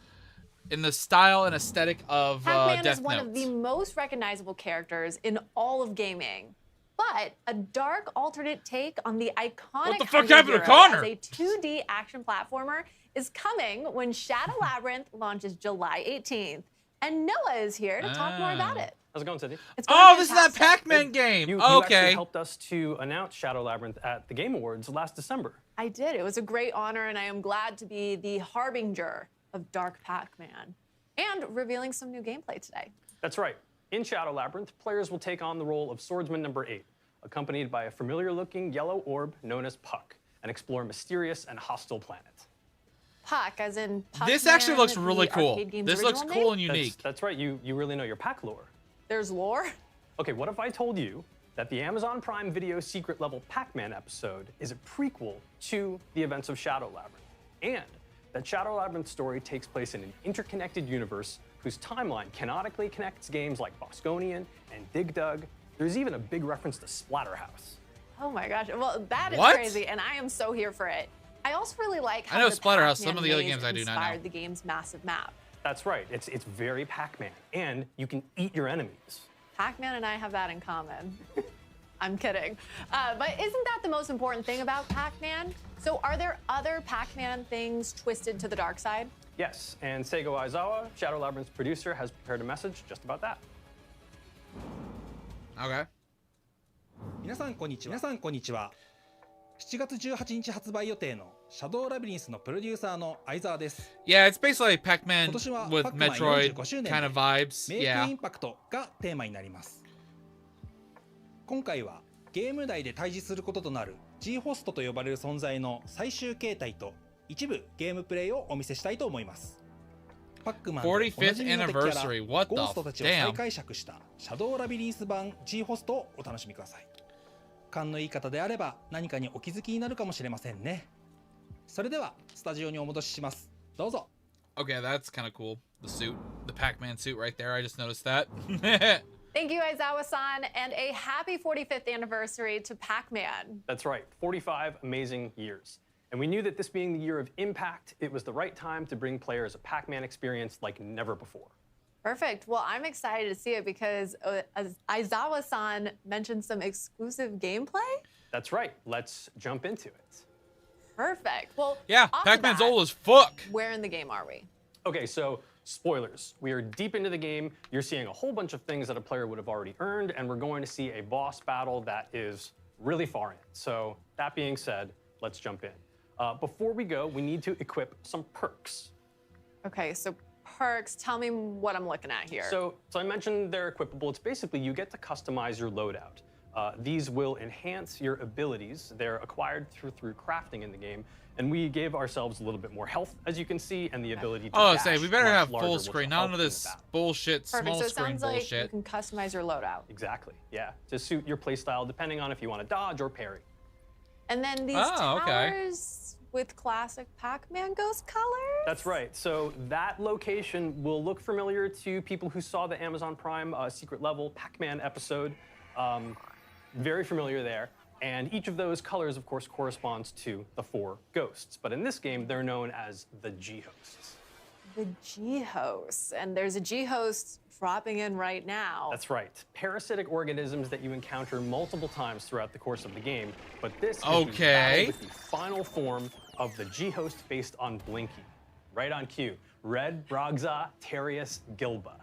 Speaker 2: In the style and aesthetic of
Speaker 3: Pac-Man
Speaker 2: Death
Speaker 3: is one
Speaker 2: Note.
Speaker 3: of the most recognizable characters in all of gaming. But a dark alternate take on the iconic
Speaker 2: What the fuck happened to Connor?
Speaker 3: as a 2D action platformer is coming when Shadow Labyrinth launches July 18th. And Noah is here to talk more about it.
Speaker 13: How's it going, Cindy?
Speaker 2: Oh, this is that Pac-Man game.
Speaker 13: You
Speaker 2: okay.
Speaker 13: actually helped us to announce Shadow Labyrinth at the Game Awards last December.
Speaker 3: I did. It was a great honor, and I am glad to be the harbinger of Dark Pac-Man and revealing some new gameplay today.
Speaker 13: That's right. In Shadow Labyrinth, players will take on the role of Swordsman number 8, accompanied by a familiar-looking yellow orb known as Puck, and explore a mysterious and hostile planet.
Speaker 3: Puck, as in Puck.
Speaker 2: This actually looks really cool. This looks cool and unique.
Speaker 13: That's right. You really know your Pac lore.
Speaker 3: There's lore?
Speaker 13: Okay, what if I told you that the Amazon Prime Video secret level Pac-Man episode is a prequel to the events of Shadow Labyrinth, and that Shadow Labyrinth's story takes place in an interconnected universe whose timeline canonically connects games like Bosconian and Dig Dug. There's even a big reference to Splatterhouse.
Speaker 3: Oh my gosh. Well, that is
Speaker 2: What?
Speaker 3: crazy, and I am so here for it. I also really like how
Speaker 2: I know
Speaker 3: the
Speaker 2: Splatterhouse.
Speaker 3: Pac-Man
Speaker 2: Some of the other
Speaker 3: maze
Speaker 2: games I do not know.
Speaker 3: inspired the game's massive map.
Speaker 13: That's right. It's very Pac-Man, and you can eat your enemies.
Speaker 3: Pac-Man and I have that in common. I'm kidding. But isn't that the most important thing about Pac-Man? So are there other Pac-Man things twisted to the dark side?
Speaker 13: Yes, and Seigo Aizawa, Shadow Labyrinth's producer, has prepared a message just about that.
Speaker 2: Okay.
Speaker 14: 皆さんこんにちは。7月18日発売予定のシャドウラビリンスのプロデューサーの相沢です。
Speaker 2: Yeah, it's basically like Pac-Man
Speaker 14: 今年は
Speaker 2: with
Speaker 14: パックマン
Speaker 2: Metroid
Speaker 14: 45周年
Speaker 2: kind of vibes.
Speaker 14: メイクイ
Speaker 2: Yeah.
Speaker 14: ンパクトがテーマになります。今回はゲーム内で対峙することとなる G ホストと呼ばれる存在の最終形態と一部ゲームプレイをお見せしたいと思います。パックマンでおなじ
Speaker 2: 45th
Speaker 14: みの敵キャラ
Speaker 2: anniversary. What
Speaker 14: ゴ
Speaker 2: the
Speaker 14: ーストたちを
Speaker 2: damn?
Speaker 14: 再解釈したシャドウラビリンス版 G ホストをお楽しみください。勘のいい方であれば何かにお気づきになるかもしれませんね。それではスタジオにお戻しします。どうぞ。
Speaker 2: Okay, that's kind of cool. The suit, the Pac-Man suit right there. I just noticed that.
Speaker 3: Thank you, Aizawa-san, and a happy 45th anniversary to Pac-Man.
Speaker 13: That's right, 45 amazing years. And we knew that this being the year of impact, it was the right time to bring players a Pac-Man experience like never before.
Speaker 3: Perfect. Well, I'm excited to see it because Aizawa-san mentioned some exclusive gameplay.
Speaker 13: That's right. Let's jump into it.
Speaker 3: Perfect. Well,
Speaker 2: yeah,
Speaker 3: off
Speaker 2: Pac-Man's
Speaker 3: the bat,
Speaker 2: old as fuck.
Speaker 3: Where in the game are we?
Speaker 13: Okay, so spoilers. We are deep into the game. You're seeing a whole bunch of things that a player would have already earned, and we're going to see a boss battle that is really far in. So that being said, let's jump in. Before we go, we need to equip some perks.
Speaker 3: Okay, so perks, tell me what I'm looking at here.
Speaker 13: So I mentioned they're equipable. It's basically you get to customize your loadout. These will enhance your abilities. They're acquired through crafting in the game. And we gave ourselves a little bit more health, as you can see, and the ability to dash
Speaker 2: say we better
Speaker 13: much
Speaker 2: have
Speaker 13: larger,
Speaker 2: full
Speaker 13: which will
Speaker 2: screen.
Speaker 13: help
Speaker 2: None of
Speaker 13: in
Speaker 2: this
Speaker 13: the battle.
Speaker 2: bullshit,
Speaker 3: Perfect.
Speaker 2: small
Speaker 3: So it
Speaker 2: screen
Speaker 3: sounds like
Speaker 2: bullshit.
Speaker 3: you can customize your loadout.
Speaker 13: Exactly, yeah. To suit your playstyle, depending on if you want to dodge or parry.
Speaker 3: And then these towers with classic Pac-Man ghost colors?
Speaker 13: That's right. So that location will look familiar to people who saw the Amazon Prime secret level Pac-Man episode. Very familiar there. And each of those colors, of course, corresponds to the 4 ghosts. But in this game, they're known as the G-hosts.
Speaker 3: The G-hosts. And there's a G-host dropping in right now.
Speaker 13: That's right. Parasitic organisms that you encounter multiple times throughout the course of the game. But this is the final form of the G-host based on Blinky. Right on cue. Red Brogza Terius Gilba.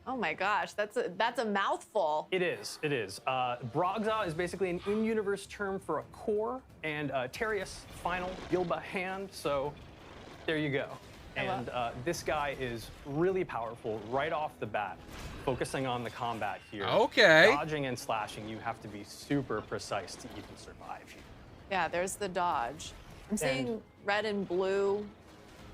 Speaker 3: Oh my gosh, that's a mouthful.
Speaker 13: It is, it is. Brogza is basically an in-universe term for a core, and Terius, final, Gilba, hand, so there you go. And this guy is really powerful right off the bat, focusing on the combat here.
Speaker 2: Okay.
Speaker 13: Dodging and slashing, you have to be super precise to even survive here.
Speaker 3: Yeah, there's the dodge. I'm seeing red and blue.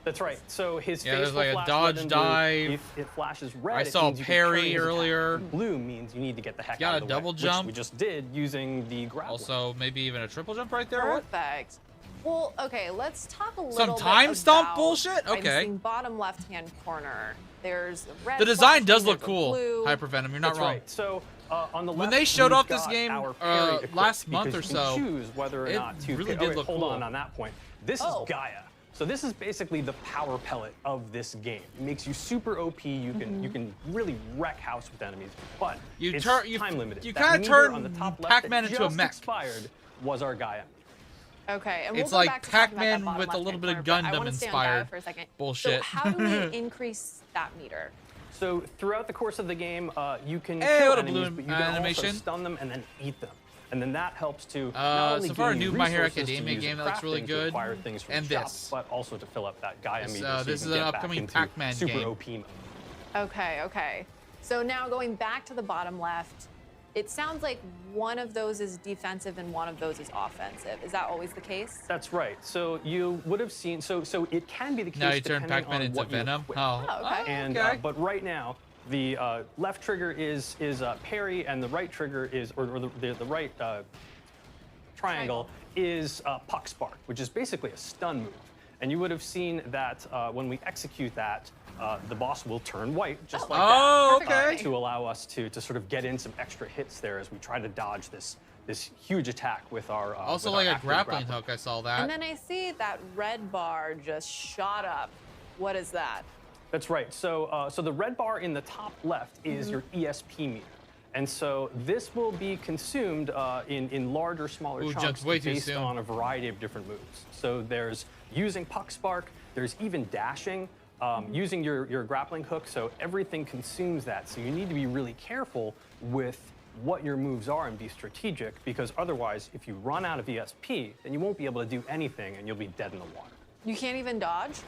Speaker 13: That's right. So his face
Speaker 2: there's
Speaker 13: will
Speaker 2: like a
Speaker 13: flash
Speaker 2: dodge
Speaker 13: red and
Speaker 2: dive.
Speaker 13: blue. If it flashes red,
Speaker 2: I
Speaker 13: it
Speaker 2: saw
Speaker 13: means you can carry
Speaker 2: parry
Speaker 13: his attack.
Speaker 2: earlier.
Speaker 13: Blue means you need to get the heck
Speaker 2: Got
Speaker 13: out of
Speaker 2: a
Speaker 13: the
Speaker 2: double
Speaker 13: way,
Speaker 2: jump.
Speaker 13: which we just did using the grapple.
Speaker 2: Also, maybe even a triple jump right there.
Speaker 3: Perfect. Well, okay, let's talk a little
Speaker 2: Some
Speaker 3: bit
Speaker 2: time stomp
Speaker 3: about,
Speaker 2: bullshit?
Speaker 3: I'm
Speaker 2: Okay.
Speaker 3: seeing bottom left-hand corner. There's red.
Speaker 2: The design does
Speaker 3: flashing,
Speaker 2: look
Speaker 3: there's a
Speaker 2: cool.
Speaker 3: blue.
Speaker 2: Hypervenom, you're not
Speaker 13: That's
Speaker 2: wrong.
Speaker 13: right. So on the left,
Speaker 2: When they showed
Speaker 13: we've
Speaker 2: off this
Speaker 13: got
Speaker 2: game
Speaker 13: our parry equipped
Speaker 2: last month or
Speaker 13: because you
Speaker 2: so,
Speaker 13: can choose whether or
Speaker 2: it
Speaker 13: not to
Speaker 2: really
Speaker 13: pick.
Speaker 2: did
Speaker 13: Okay,
Speaker 2: look
Speaker 13: hold
Speaker 2: cool.
Speaker 13: on that point. This is Gaia. So this is basically the power pellet of this game. It makes you super OP. You can really wreck house with enemies, but it's time limited.
Speaker 2: You
Speaker 13: That
Speaker 2: kind of
Speaker 13: meter
Speaker 2: turn
Speaker 13: on the top left
Speaker 2: Pac-Man
Speaker 13: that
Speaker 2: into a
Speaker 13: just
Speaker 2: mech.
Speaker 13: expired was our Gaia.
Speaker 3: Okay, and
Speaker 2: It's
Speaker 3: we'll go
Speaker 2: like
Speaker 3: back to talking about that
Speaker 2: Pac-Man
Speaker 3: bottom
Speaker 2: with a little
Speaker 3: left-hand
Speaker 2: bit of
Speaker 3: corner, but I
Speaker 2: Gundam
Speaker 3: wanna stay on Gaia
Speaker 2: inspired
Speaker 3: for a second.
Speaker 2: bullshit.
Speaker 3: So how do we increase that meter?
Speaker 13: So throughout the course of the game, you can
Speaker 2: Hey,
Speaker 13: kill
Speaker 2: what a
Speaker 13: enemies,
Speaker 2: blue
Speaker 13: but you can
Speaker 2: animation.
Speaker 13: also stun them and then eat them. And then that helps to not only
Speaker 2: so far a
Speaker 13: gain
Speaker 2: new My Hero
Speaker 13: resources to
Speaker 2: Academia
Speaker 13: use in
Speaker 2: game that looks really
Speaker 13: crafting to
Speaker 2: good,
Speaker 13: acquire things from
Speaker 2: and
Speaker 13: the shop,
Speaker 2: this.
Speaker 13: but also to fill up that Gaia meter. So
Speaker 2: this
Speaker 13: you
Speaker 2: is
Speaker 13: can
Speaker 2: an
Speaker 13: get back
Speaker 2: upcoming
Speaker 13: into
Speaker 2: Pac-Man
Speaker 13: super
Speaker 2: game.
Speaker 13: OP mode.
Speaker 3: Okay, okay. So now going back to the bottom left, it sounds like one of those is defensive and one of those is offensive. Is that always the case?
Speaker 13: That's right. So you would have seen. So it can be the case.
Speaker 2: Now you turn
Speaker 13: depending
Speaker 2: Pac-Man
Speaker 13: on
Speaker 2: into
Speaker 13: what you
Speaker 2: Venom?
Speaker 13: equip.
Speaker 2: Oh,
Speaker 3: okay.
Speaker 13: And
Speaker 2: okay.
Speaker 13: but right now, the left trigger is parry, and the right trigger is, or the right triangle is puck spark, which is basically a stun move. And you would have seen that when we execute that, the boss will turn white, just like that, to allow us to sort of get in some extra hits there as we try to dodge this huge attack with our
Speaker 2: also
Speaker 13: with our
Speaker 2: like a
Speaker 13: active
Speaker 2: grappling hook. I saw that.
Speaker 3: And then I see that red bar just shot up. What is that?
Speaker 13: That's right. So so the red bar in the top left is your ESP meter. And so this will be consumed in larger, smaller chunks based on a variety of different moves. So there's using puck spark, there's even dashing, using your grappling hook, so everything consumes that. So you need to be really careful with what your moves are and be strategic, because otherwise, if you run out of ESP, then you won't be able to do anything and you'll be dead in the water.
Speaker 3: You can't even dodge?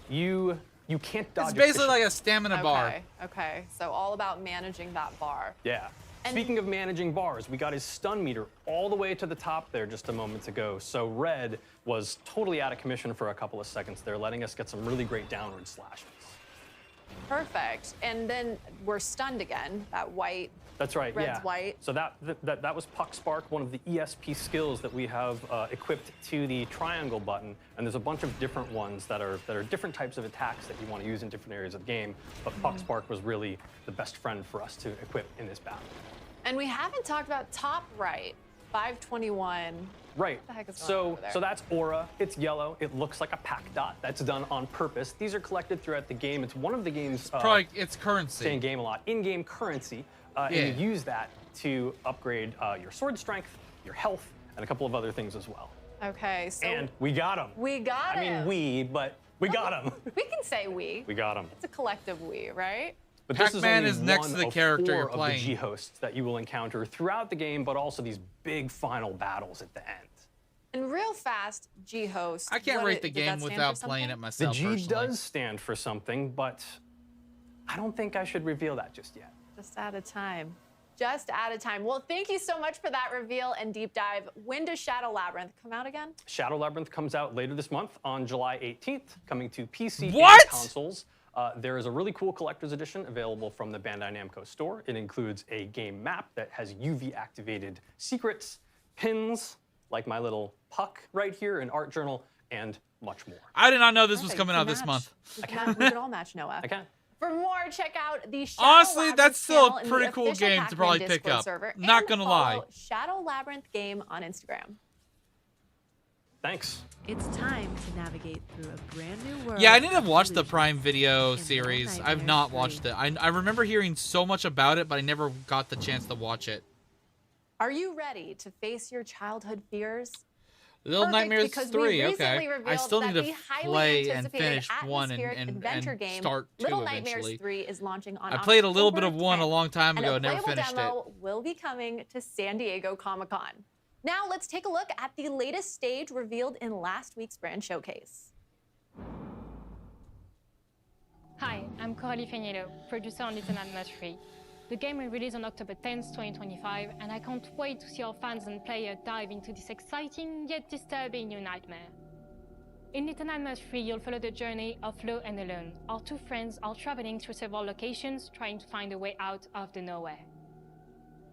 Speaker 13: You can't dodge.
Speaker 2: It's basically like a stamina bar.
Speaker 3: Okay, so all about managing that bar.
Speaker 13: Yeah. Speaking of managing bars, we got his stun meter all the way to the top there just a moment ago. So red was totally out of commission for a couple of seconds there, letting us get some really great downward slashes.
Speaker 3: Perfect. And then we're stunned again. That white.
Speaker 13: That's right,
Speaker 3: Red's
Speaker 13: yeah.
Speaker 3: white.
Speaker 13: So that was Puck Spark, one of the ESP skills that we have equipped to the triangle button. And there's a bunch of different ones that are different types of attacks that you want to use in different areas of the game. But Puck Spark was really the best friend for us to equip in this battle.
Speaker 3: And we haven't talked about top right, 521.
Speaker 13: Right.
Speaker 3: What the heck is going on over there?
Speaker 13: So that's Aura. It's yellow. It looks like a pack dot. That's done on purpose. These are collected throughout the game. It's one of the game's
Speaker 2: it's currency.
Speaker 13: Say in game a lot. In-game currency. And you use that to upgrade your sword strength, your health, and a couple of other things as well.
Speaker 3: Okay, so.
Speaker 13: And we got him.
Speaker 3: We got him.
Speaker 13: I mean, but we got him.
Speaker 3: We can say we.
Speaker 13: We got him.
Speaker 3: It's a collective we, right?
Speaker 13: But this
Speaker 2: Pac-Man
Speaker 13: is
Speaker 2: is next
Speaker 13: one
Speaker 2: to the
Speaker 13: of
Speaker 2: character
Speaker 13: 4
Speaker 2: you're
Speaker 13: of
Speaker 2: playing.
Speaker 13: the G-hosts that you will encounter throughout the game, but also these big final battles at the end.
Speaker 3: And real fast, G-host.
Speaker 2: I can't rate the
Speaker 3: does that
Speaker 2: game
Speaker 3: stand
Speaker 2: without
Speaker 3: for
Speaker 2: playing it
Speaker 3: something?
Speaker 2: myself.
Speaker 13: The G
Speaker 2: personally.
Speaker 13: does stand for something, but I don't think I should reveal that just yet.
Speaker 3: Just out of time. Just out of time. Well, thank you so much for that reveal and deep dive. When does Shadow Labyrinth come out again?
Speaker 13: Shadow Labyrinth comes out later this month on July 18th, coming to PC
Speaker 2: What?
Speaker 13: and consoles. There is a really cool collector's edition available from the Bandai Namco store. It includes a game map that has UV-activated secrets, pins, like my little puck right here, an art journal, and much more.
Speaker 2: I did not know this was
Speaker 3: Perfect.
Speaker 2: coming
Speaker 3: You
Speaker 2: out this
Speaker 3: match.
Speaker 2: month.
Speaker 3: We can all match Noah.
Speaker 13: I can.
Speaker 3: For more, check out the Shadow
Speaker 2: Honestly,
Speaker 3: Labyrinth
Speaker 2: that's still a
Speaker 3: channel in
Speaker 2: pretty
Speaker 3: the
Speaker 2: cool
Speaker 3: official
Speaker 2: game to
Speaker 3: Pac-Man
Speaker 2: probably pick
Speaker 3: Discord
Speaker 2: up.
Speaker 3: server,
Speaker 2: Not
Speaker 3: and
Speaker 2: gonna
Speaker 3: follow
Speaker 2: lie.
Speaker 3: Shadow Labyrinth game on Instagram.
Speaker 13: Thanks.
Speaker 8: It's time to navigate through a brand new world.
Speaker 2: Yeah, I need to
Speaker 8: of
Speaker 2: watch the
Speaker 8: illusions
Speaker 2: Prime Video
Speaker 8: and
Speaker 2: series.
Speaker 8: Little
Speaker 2: I've not
Speaker 8: Nightmares
Speaker 2: watched
Speaker 8: 3.
Speaker 2: it. I remember hearing so much about it, but I never got the chance to watch it.
Speaker 3: Are you ready to face your childhood fears?
Speaker 2: Little
Speaker 3: Perfect,
Speaker 2: Nightmares
Speaker 3: because
Speaker 2: 3,
Speaker 3: we recently
Speaker 2: okay. I
Speaker 3: revealed
Speaker 2: still
Speaker 3: that
Speaker 2: need
Speaker 3: the
Speaker 2: to
Speaker 3: highly
Speaker 2: play and
Speaker 3: anticipated
Speaker 2: finish 1
Speaker 3: atmospheric
Speaker 2: and
Speaker 3: adventure game
Speaker 2: start 2
Speaker 3: Little
Speaker 2: eventually.
Speaker 3: Nightmares 3 is launching on
Speaker 2: I played a little bit
Speaker 3: October
Speaker 2: of 1 a
Speaker 3: 10th,
Speaker 2: long time ago
Speaker 3: and
Speaker 2: and
Speaker 3: a
Speaker 2: never
Speaker 3: playable
Speaker 2: finished it.
Speaker 3: demo will be coming to San Diego Comic-Con. Now let's take a look at the latest stage revealed in last week's brand showcase.
Speaker 15: Hi, I'm Coralie Feniello, producer on Little Nightmares 3. The game will release on October 10th, 2025, and I can't wait to see our fans and players dive into this exciting yet disturbing new nightmare. In Little Nightmares 3, you'll follow the journey of Flo and Alone. Our 2 friends are traveling through several locations, trying to find a way out of the nowhere.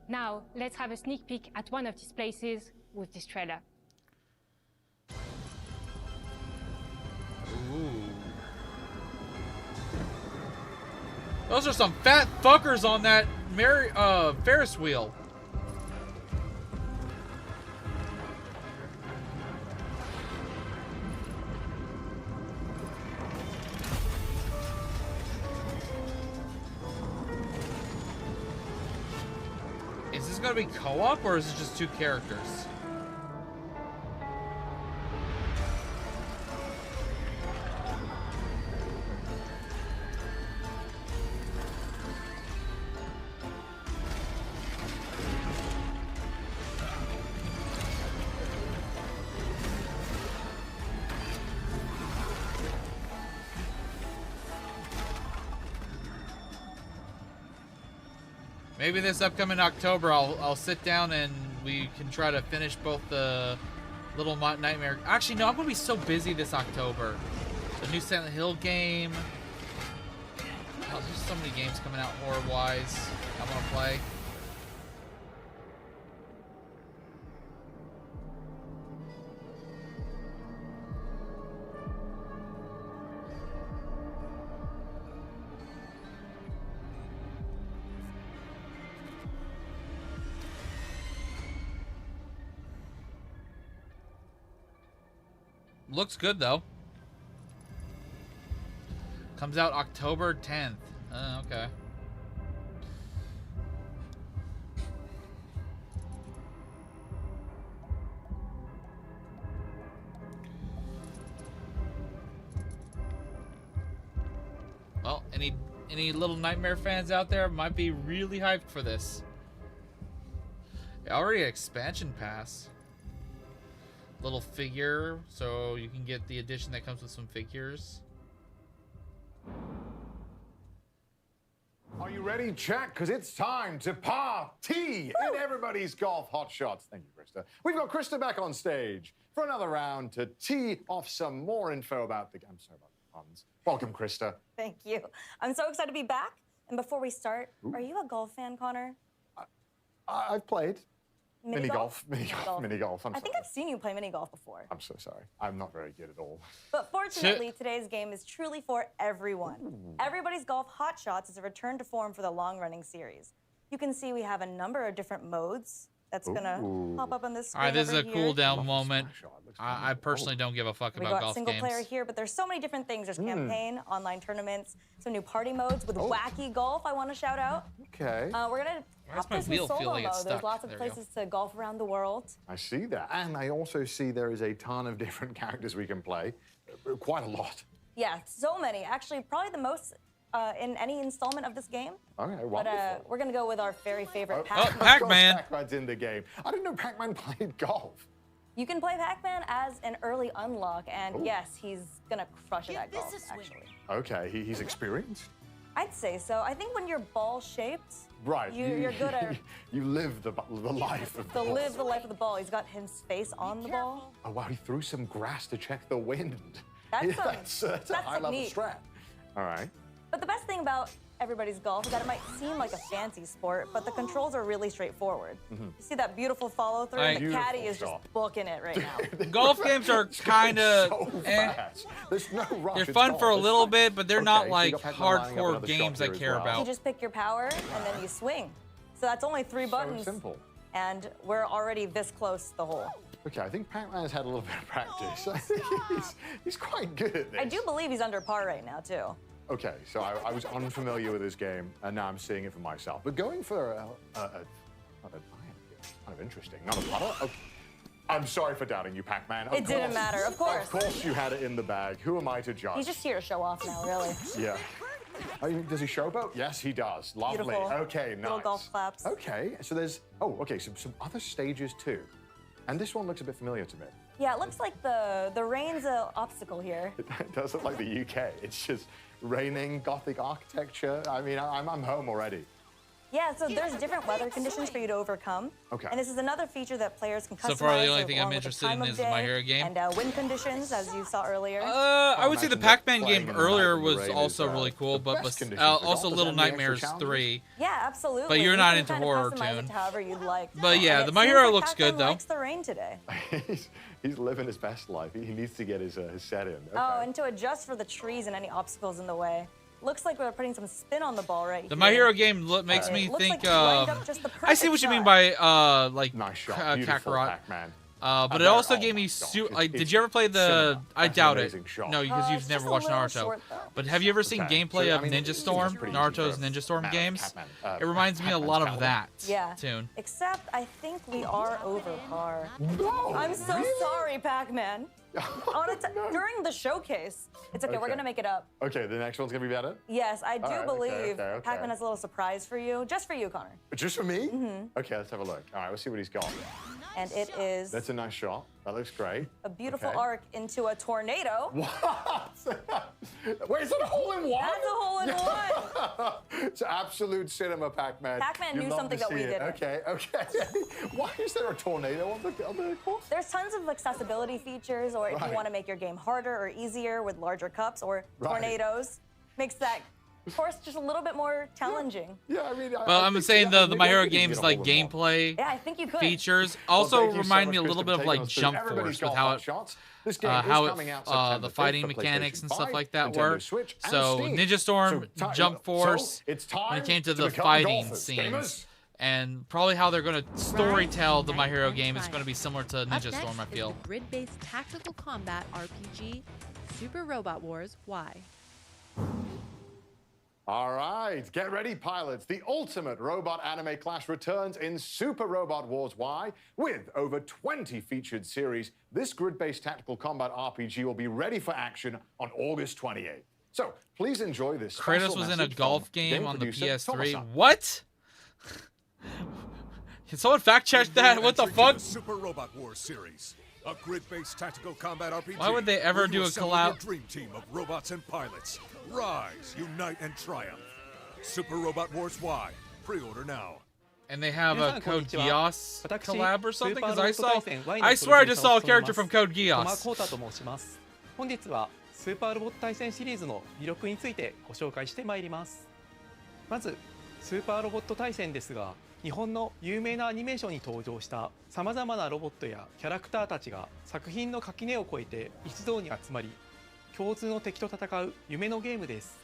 Speaker 15: Now, let's have a sneak peek at one of these places with this trailer.
Speaker 2: Those are some fat fuckers on that Ferris wheel. Is this gonna be co-op or is it just 2 characters? Maybe this upcoming October, I'll sit down and we can try to finish both the Little Nightmare. Actually, no, I'm gonna be so busy this October. The new Silent Hill game. Oh, there's so many games coming out horror-wise I want to play. Looks good though. Comes out October 10th. Okay. Well, any Little Nightmare fans out there might be really hyped for this. Already an expansion pass. Little figure, so you can get the edition that comes with some figures.
Speaker 4: Are you ready, chat? Because it's time to party in everybody's golf hot shots. Thank you, Krista. We've got Krista back on stage for another round to tee off some more info about the game. I'm sorry about that. puns. Welcome, Krista.
Speaker 11: Thank you. I'm so excited to be back. And before we start, are you a golf fan, Connor?
Speaker 4: I've played.
Speaker 11: Mini golf.
Speaker 4: Mini golf.
Speaker 11: I think I've seen you play mini golf before.
Speaker 4: I'm so sorry. I'm not very good at all.
Speaker 11: But fortunately, today's game is truly for everyone. Everybody's Golf Hot Shots is a return to form for the long-running series. You can see we have a number of different modes that's gonna pop up on this screen.
Speaker 2: All right, this is a
Speaker 11: here.
Speaker 2: cooldown moment. I personally don't give a fuck
Speaker 11: We
Speaker 2: about
Speaker 11: got
Speaker 2: golf
Speaker 11: single
Speaker 2: games.
Speaker 11: player here, but there's so many different things. There's campaign, online tournaments, some new party modes with wacky golf. I want to shout out.
Speaker 4: Okay.
Speaker 11: We're gonna
Speaker 2: Why's
Speaker 11: play
Speaker 2: my
Speaker 11: some
Speaker 2: wheel feel
Speaker 11: solo
Speaker 2: like
Speaker 11: mode.
Speaker 2: it's
Speaker 11: There's
Speaker 2: stuck?
Speaker 11: lots of
Speaker 2: There we go.
Speaker 11: places to golf around the world.
Speaker 4: I see that. And I also see there is a ton of different characters we can play. Quite a lot.
Speaker 11: Yeah, so many. Actually, probably the most in any installment of this game.
Speaker 4: Okay,
Speaker 11: But
Speaker 4: wonderful.
Speaker 11: we're gonna go with our very favorite
Speaker 2: Pac-Man.
Speaker 11: Pac-Man.
Speaker 4: Pac-Man's in the game. I didn't know Pac-Man played golf.
Speaker 11: You can play Pac-Man as an early unlock, and yes, he's gonna crush it at golf, actually.
Speaker 4: Okay, he's experienced.
Speaker 11: I'd say so. I think when you're ball-shaped,
Speaker 4: Right.
Speaker 11: you're good at
Speaker 4: You live the life of the ball.
Speaker 11: live the life of the ball. He's got his face on the ball.
Speaker 4: Oh, wow, he threw some grass to check the wind.
Speaker 11: That's
Speaker 4: that's a high-level
Speaker 11: technique.
Speaker 4: strat. All right.
Speaker 11: But the best thing about everybody's golf is that it might seem like a fancy sport, but the controls are really straightforward. You see that beautiful follow-through? And the caddy is just booking it right now.
Speaker 2: Golf games are kind of
Speaker 4: There's no rush.
Speaker 2: They're
Speaker 4: It's
Speaker 2: fun
Speaker 4: golf.
Speaker 2: for a
Speaker 4: It's
Speaker 2: little
Speaker 4: fun.
Speaker 2: bit, but they're
Speaker 4: Okay,
Speaker 2: not
Speaker 4: so you
Speaker 2: like
Speaker 4: got Pac-Man lining up
Speaker 2: hardcore
Speaker 4: another shot
Speaker 2: games I
Speaker 4: here as
Speaker 2: care
Speaker 4: well.
Speaker 2: about.
Speaker 11: You just pick your power, and then you swing. So that's only 3 buttons.
Speaker 4: simple.
Speaker 11: And we're already this close to the hole.
Speaker 4: Okay, I think Pac-Man's had a little bit of practice. I think he's quite good at this.
Speaker 11: I do believe he's under par right now, too.
Speaker 4: Okay, so I was unfamiliar with this game, and now I'm seeing it for myself. But going for not an iron, it's kind of interesting. Not a putter? Okay. I'm sorry for doubting you, Pac-Man.
Speaker 11: It didn't matter, of course.
Speaker 4: Of course you had it in the bag. Who am I to judge?
Speaker 11: He's just here to show off now, really.
Speaker 4: Yeah. I mean, does he showboat? Yes, he does. Lovely.
Speaker 11: Beautiful.
Speaker 4: Okay, nice.
Speaker 11: Little golf claps.
Speaker 4: Okay, so there's, okay, so some other stages too. And this one looks a bit familiar to me.
Speaker 11: Yeah, it looks like the rain's an obstacle here.
Speaker 4: It does look like the UK. It's just raining, Gothic architecture. I mean, I'm home already.
Speaker 11: Yeah, so there's different weather conditions for you to overcome.
Speaker 4: Okay.
Speaker 11: And this is another feature that players can customize.
Speaker 2: So far, the only
Speaker 11: so
Speaker 2: thing
Speaker 11: along
Speaker 2: I'm
Speaker 11: with the
Speaker 2: interested
Speaker 11: time
Speaker 2: in
Speaker 11: of
Speaker 2: is the My
Speaker 11: day
Speaker 2: Hero game.
Speaker 11: And wind conditions, as you saw earlier.
Speaker 2: I would say the Pac-Man game
Speaker 4: playing in the
Speaker 2: earlier
Speaker 4: night in the
Speaker 2: was
Speaker 4: rain
Speaker 2: also
Speaker 4: is,
Speaker 2: really cool,
Speaker 4: the
Speaker 2: but
Speaker 4: best conditions for
Speaker 2: also
Speaker 4: golf.
Speaker 2: Little
Speaker 4: Does that have any
Speaker 2: Nightmares
Speaker 4: extra
Speaker 2: 3.
Speaker 11: Yeah, absolutely.
Speaker 2: But you're
Speaker 11: You
Speaker 2: not
Speaker 11: can
Speaker 2: into
Speaker 11: kind of
Speaker 2: horror,
Speaker 11: customize it
Speaker 2: Toon.
Speaker 11: however you'd like.
Speaker 2: But yeah,
Speaker 11: And
Speaker 2: the
Speaker 11: it
Speaker 2: My
Speaker 11: seems
Speaker 2: Hero
Speaker 11: like
Speaker 2: looks
Speaker 11: Pac-Man
Speaker 2: good, though.
Speaker 11: likes the rain today.
Speaker 4: he's living his best life. He needs to get his set in. Okay.
Speaker 11: Oh, and to adjust for the trees and any obstacles in the way. Looks like we're putting some spin on the ball right
Speaker 2: The
Speaker 11: here.
Speaker 2: My Hero game makes me
Speaker 11: Looks
Speaker 2: think.
Speaker 11: like lined up just the
Speaker 2: I see what you mean by like
Speaker 4: Nice shot. Beautiful,
Speaker 2: Kakarot.
Speaker 4: Pac-Man.
Speaker 2: But it also gave me like. Did you ever play the?
Speaker 4: cinema.
Speaker 2: I
Speaker 4: That's
Speaker 2: doubt
Speaker 4: an
Speaker 2: it.
Speaker 4: amazing shot.
Speaker 2: No, because you've
Speaker 11: it's
Speaker 2: never
Speaker 11: just a
Speaker 2: watched
Speaker 11: little
Speaker 2: Naruto.
Speaker 11: short, though.
Speaker 2: But have you ever seen
Speaker 4: Okay.
Speaker 2: gameplay
Speaker 4: So,
Speaker 2: of
Speaker 4: I mean,
Speaker 2: Ninja
Speaker 4: it's
Speaker 2: Storm,
Speaker 4: pretty easy
Speaker 2: Naruto's
Speaker 4: for
Speaker 2: Ninja Storm
Speaker 4: Pac-Man,
Speaker 2: games?
Speaker 4: Pac-Man,
Speaker 2: It reminds me a
Speaker 4: Pac-Man's
Speaker 2: lot of
Speaker 4: caliber.
Speaker 2: that.
Speaker 11: Yeah.
Speaker 2: Tune.
Speaker 11: Except I think we are over par.
Speaker 4: No,
Speaker 11: I'm so
Speaker 4: really?
Speaker 11: sorry, Pac-Man. During the showcase. It's okay, we're
Speaker 4: Okay.
Speaker 11: gonna make it up.
Speaker 4: Okay, the next one's gonna be better.
Speaker 11: Yes, I do
Speaker 4: All right,
Speaker 11: believe
Speaker 4: okay.
Speaker 11: Pac-Man has a little surprise for you. Just for you, Connor.
Speaker 4: Just for me? Okay, let's have a look. All right, let's see what he's got.
Speaker 11: And it is
Speaker 4: That's a nice shot. That looks great.
Speaker 11: a beautiful
Speaker 4: Okay.
Speaker 11: arc into a tornado.
Speaker 4: What? Wait, is that a hole in one?
Speaker 11: That's a hole in one.
Speaker 4: It's absolute cinema, Pac-Man.
Speaker 11: Pac-Man
Speaker 4: You'd
Speaker 11: knew
Speaker 4: love
Speaker 11: something
Speaker 4: to
Speaker 11: that we
Speaker 4: see it.
Speaker 11: didn't.
Speaker 4: Okay. Why is there a tornado on the course?
Speaker 11: There's tons of accessibility features, or if you
Speaker 4: Right.
Speaker 11: want to make your game harder or easier with larger cups or
Speaker 4: Right.
Speaker 11: tornadoes, makes that course just a little bit more challenging.
Speaker 4: Yeah, I mean.
Speaker 2: Well, I'm saying the My Hero games like gameplay
Speaker 11: Yeah, I think you could.
Speaker 2: features
Speaker 4: Well,
Speaker 2: also
Speaker 4: thank you so
Speaker 2: remind
Speaker 4: much,
Speaker 2: me a
Speaker 4: Chris,
Speaker 2: little
Speaker 4: for
Speaker 2: bit of
Speaker 4: taking
Speaker 2: like
Speaker 4: us through
Speaker 2: Jump
Speaker 4: Everybody's
Speaker 2: Force with
Speaker 4: Golf
Speaker 2: how
Speaker 4: Hot
Speaker 2: it
Speaker 4: Shots. This game is coming out September
Speaker 2: the
Speaker 4: 5th
Speaker 2: fighting
Speaker 4: for
Speaker 2: mechanics
Speaker 4: PlayStation
Speaker 2: and stuff
Speaker 4: 5,
Speaker 2: like that
Speaker 4: Nintendo
Speaker 2: were.
Speaker 4: Switch, and
Speaker 2: So
Speaker 4: Steam.
Speaker 2: Ninja Storm,
Speaker 4: So
Speaker 2: Jump Force,
Speaker 4: it's
Speaker 2: when
Speaker 4: time
Speaker 2: it came to
Speaker 4: to
Speaker 2: the
Speaker 4: become
Speaker 2: fighting
Speaker 4: golfers,
Speaker 2: scenes.
Speaker 4: gamers.
Speaker 2: And probably how they're going to story tell the My Hero
Speaker 8: and
Speaker 2: game is
Speaker 8: Triumph.
Speaker 2: going to be similar to
Speaker 8: Up
Speaker 2: Ninja
Speaker 8: next
Speaker 2: Storm, I
Speaker 8: is
Speaker 2: feel.
Speaker 8: the grid-based tactical combat RPG, Super Robot Wars Y.
Speaker 4: All right, get ready, pilots. The ultimate robot anime clash returns in Super Robot Wars Y. With over 20 featured series, this grid-based tactical combat RPG will be ready for action on August 28th. So please enjoy this.
Speaker 2: Kratos
Speaker 4: special
Speaker 2: was in a
Speaker 4: message
Speaker 2: golf
Speaker 4: from
Speaker 2: game on the
Speaker 4: producer
Speaker 2: PS3.
Speaker 4: Towa-san.
Speaker 2: What? Can someone fact check that? What the
Speaker 1: Entry to
Speaker 2: fuck?
Speaker 1: the Super Robot Wars series, a grid-based tactical combat RPG.
Speaker 2: Why would they ever
Speaker 1: where you
Speaker 2: do a
Speaker 1: assemble
Speaker 2: collab?
Speaker 1: your dream team of robots and pilots. Rise, unite, and triumph. Super Robot Wars Y. Pre-order now.
Speaker 2: And they have a Code Geass collab or something? Because
Speaker 16: I
Speaker 2: I swear I just saw a character from Code
Speaker 16: トマ
Speaker 2: Geass.
Speaker 16: コータと申します。本日は
Speaker 13: スーパーロボット対戦シリーズの魅力についてご紹介してまいります。まずスーパーロボット対戦ですが、日本の有名なアニメーションに登場したさまざまなロボットやキャラクターたちが作品の垣根を越えて一堂に集まり、共通の敵と戦う夢のゲームです。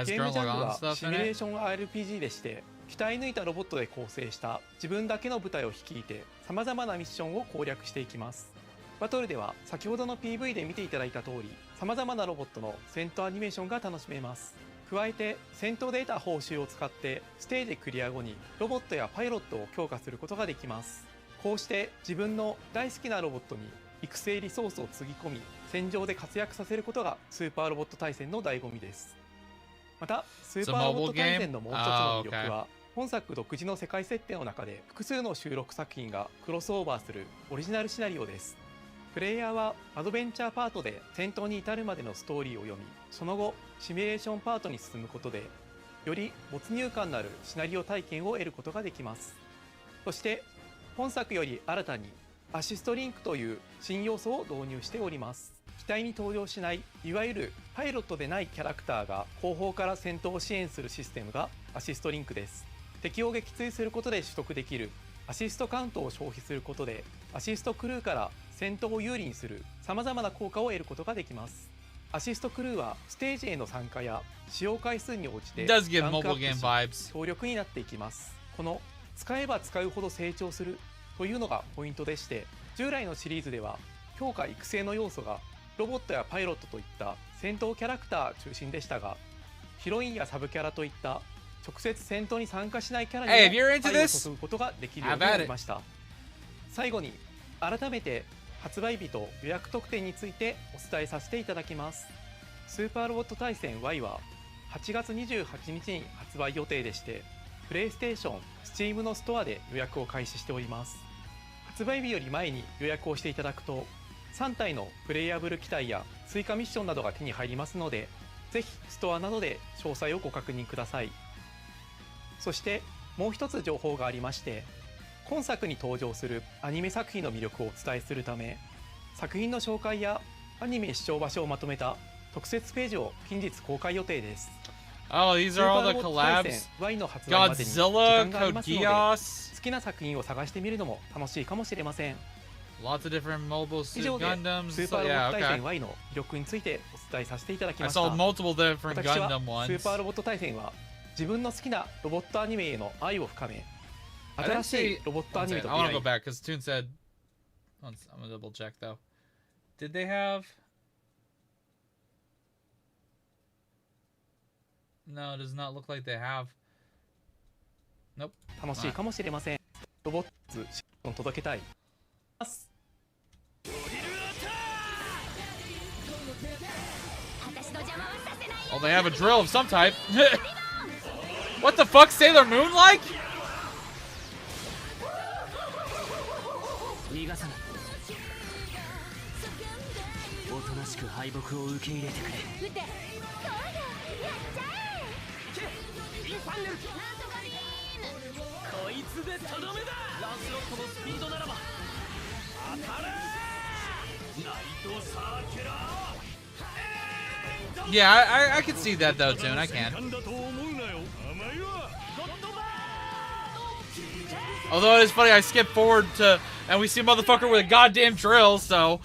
Speaker 13: ゲームジャンルはシミュレーション RPG でして、鍛え抜いたロボットで構成した自分だけの部隊を率いてさまざまなミッションを攻略していきます。バトルでは先ほどの PV で見ていただいた通り、さまざまなロボットの戦闘アニメーションが楽しめます。加えて戦闘で得た報酬を使ってステージクリア後にロボットやパイロットを強化することができます。こうして自分の大好きなロボットに育成リソースをつぎ込み、戦場で活躍させることがスーパーロボット対戦の醍醐味です。またスーパーロボット対戦のもう一つの魅力は、本作独自の世界設定の中で複数の収録作品がクロスオーバーするオリジナルシナリオです。プレイヤーはアドベンチャーパートで戦闘に至るまでのストーリーを読み、その後シミュレーションパートに進むことでより没入感のあるシナリオ体験を得ることができます。そして本作より新たにアシストリンクという新要素を導入しております。機体に登場しないいわゆるパイロットでないキャラクターが後方から戦闘を支援するシステムがアシストリンクです。敵を撃墜することで取得できるアシストカウントを消費することで、アシストクルーから戦闘を有利にするさまざまな効果を得ることができます。アシストクルーはステージへの参加や使用回数に応じてランクアップし強力になっていきます。この使えば使うほど成長するというのがポイントでして、従来のシリーズでは強化育成の要素がロボットやパイロットといった戦闘キャラクター中心でしたが、ヒロインやサブキャラといった直接戦闘に参加しないキャラにも愛を注ぐことができるようになりました。最後に改めて発売日と予約特典についてお伝えさせていただきます。スーパーロボット対戦 Y は8月28日に発売予定でして、プレイステーション、Steam のストアで予約を開始しております。発売日より前に予約をしていただくと3体のプレイヤブル機体や追加ミッションなどが手に入りますので、ぜひストアなどで詳細をご確認ください。そしてもう一つ情報がありまして、今作に登場するアニメ作品の魅力をお伝えするため、作品の紹介やアニメ視聴場所をまとめた特設ページを近日公開予定です。
Speaker 2: Oh, these are all the collabs. Godzilla, Code Geass.
Speaker 13: 好きな作品を探してみるのも楽しいかもしれません。
Speaker 2: Lots of different mobile suit
Speaker 13: 以上で
Speaker 2: Gundams.
Speaker 13: スーパーロボット対戦 Y の魅力についてお伝えさせていただきました。
Speaker 2: I saw multiple different
Speaker 13: 私は
Speaker 2: Gundam
Speaker 13: ス
Speaker 2: ones.
Speaker 13: ーパーロボット対戦は自分の好きなロボットアニメへの愛を深め、
Speaker 2: I didn't
Speaker 13: 新しい
Speaker 2: see.
Speaker 13: ロボットア
Speaker 2: One
Speaker 13: ニメ
Speaker 2: second.
Speaker 13: と
Speaker 2: I
Speaker 13: 出
Speaker 2: want to
Speaker 13: 会
Speaker 2: go
Speaker 13: い、
Speaker 2: back because Toon said. I'm gonna double check though. Did they have? No, it does not look like they have. Nope.
Speaker 13: 楽しいかもしれません。ロボットを届けたい。
Speaker 2: Oh, they have a drill of some type. What the fuck, Sailor Moon like?
Speaker 16: 逃がさない。おとなしく敗北を受け入れてくれ。
Speaker 6: 撃て。そうだ、やっちゃえ。インファンネル。なんとかビーム。
Speaker 16: こいつでとどめだ。ランスロットのスピードならば当たれ。ナイトサーキュラー。
Speaker 2: Yeah, I can see that though, Toon. I can. Although it is funny, I skip forward to, and we see a motherfucker with a goddamn drill, so.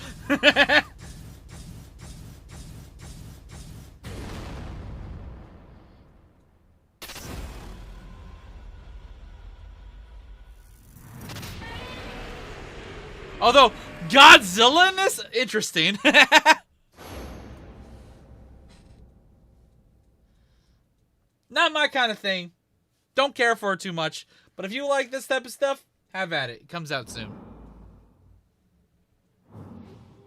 Speaker 2: Although, Godzilla in this? Interesting. Not my kind of thing. Don't care for it too much. But if you like this type of stuff, have at it. It comes out soon.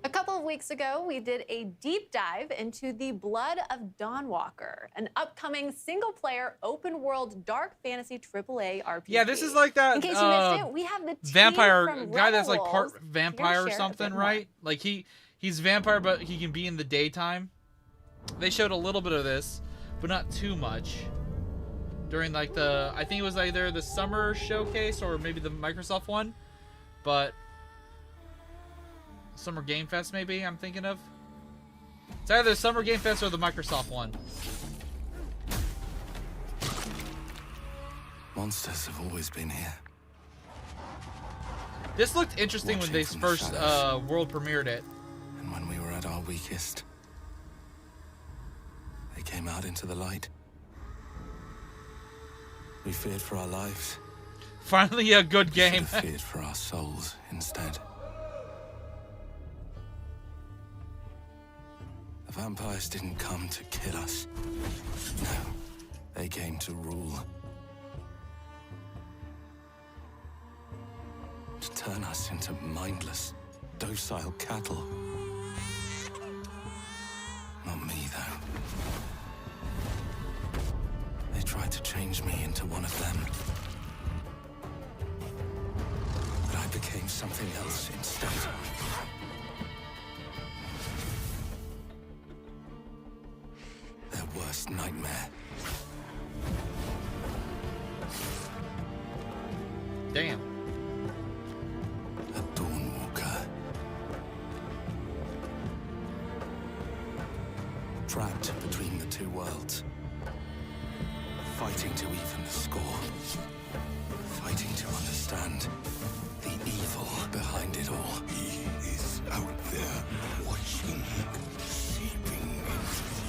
Speaker 3: A couple of weeks ago, we did a deep dive into The Blood of Dawnwalker, an upcoming single-player, open-world, dark fantasy AAA RPG.
Speaker 2: Yeah, this is like that.
Speaker 3: In case you missed it, we have the team
Speaker 2: vampire
Speaker 3: from
Speaker 2: guy that's like part
Speaker 3: Rebel
Speaker 2: vampire or
Speaker 3: share a
Speaker 2: something,
Speaker 3: bit more.
Speaker 2: right? Like he's vampire, but he can be in the daytime. They showed a little bit of this, but not too much. During like I think it was either the summer showcase or maybe the Microsoft one, but Summer Game Fest maybe I'm thinking of. It's either the Summer Game Fest or the Microsoft one.
Speaker 1: Monsters have always been here.
Speaker 2: This looked interesting when they first world premiered it.
Speaker 1: And when we were at our weakest, they came out into the light. We feared for our lives.
Speaker 2: Finally a good game.
Speaker 1: We feared for our souls instead. The vampires didn't come to kill us. No, they came to rule. To turn us into mindless, docile cattle. Not me, though. They tried to change me into one of them. But I became something else instead. Their worst nightmare.
Speaker 2: Damn.
Speaker 1: A Dawnwalker. Trapped between the two worlds. Fighting to even the score. Fighting to understand the evil behind it all. He is out there watching, seeping into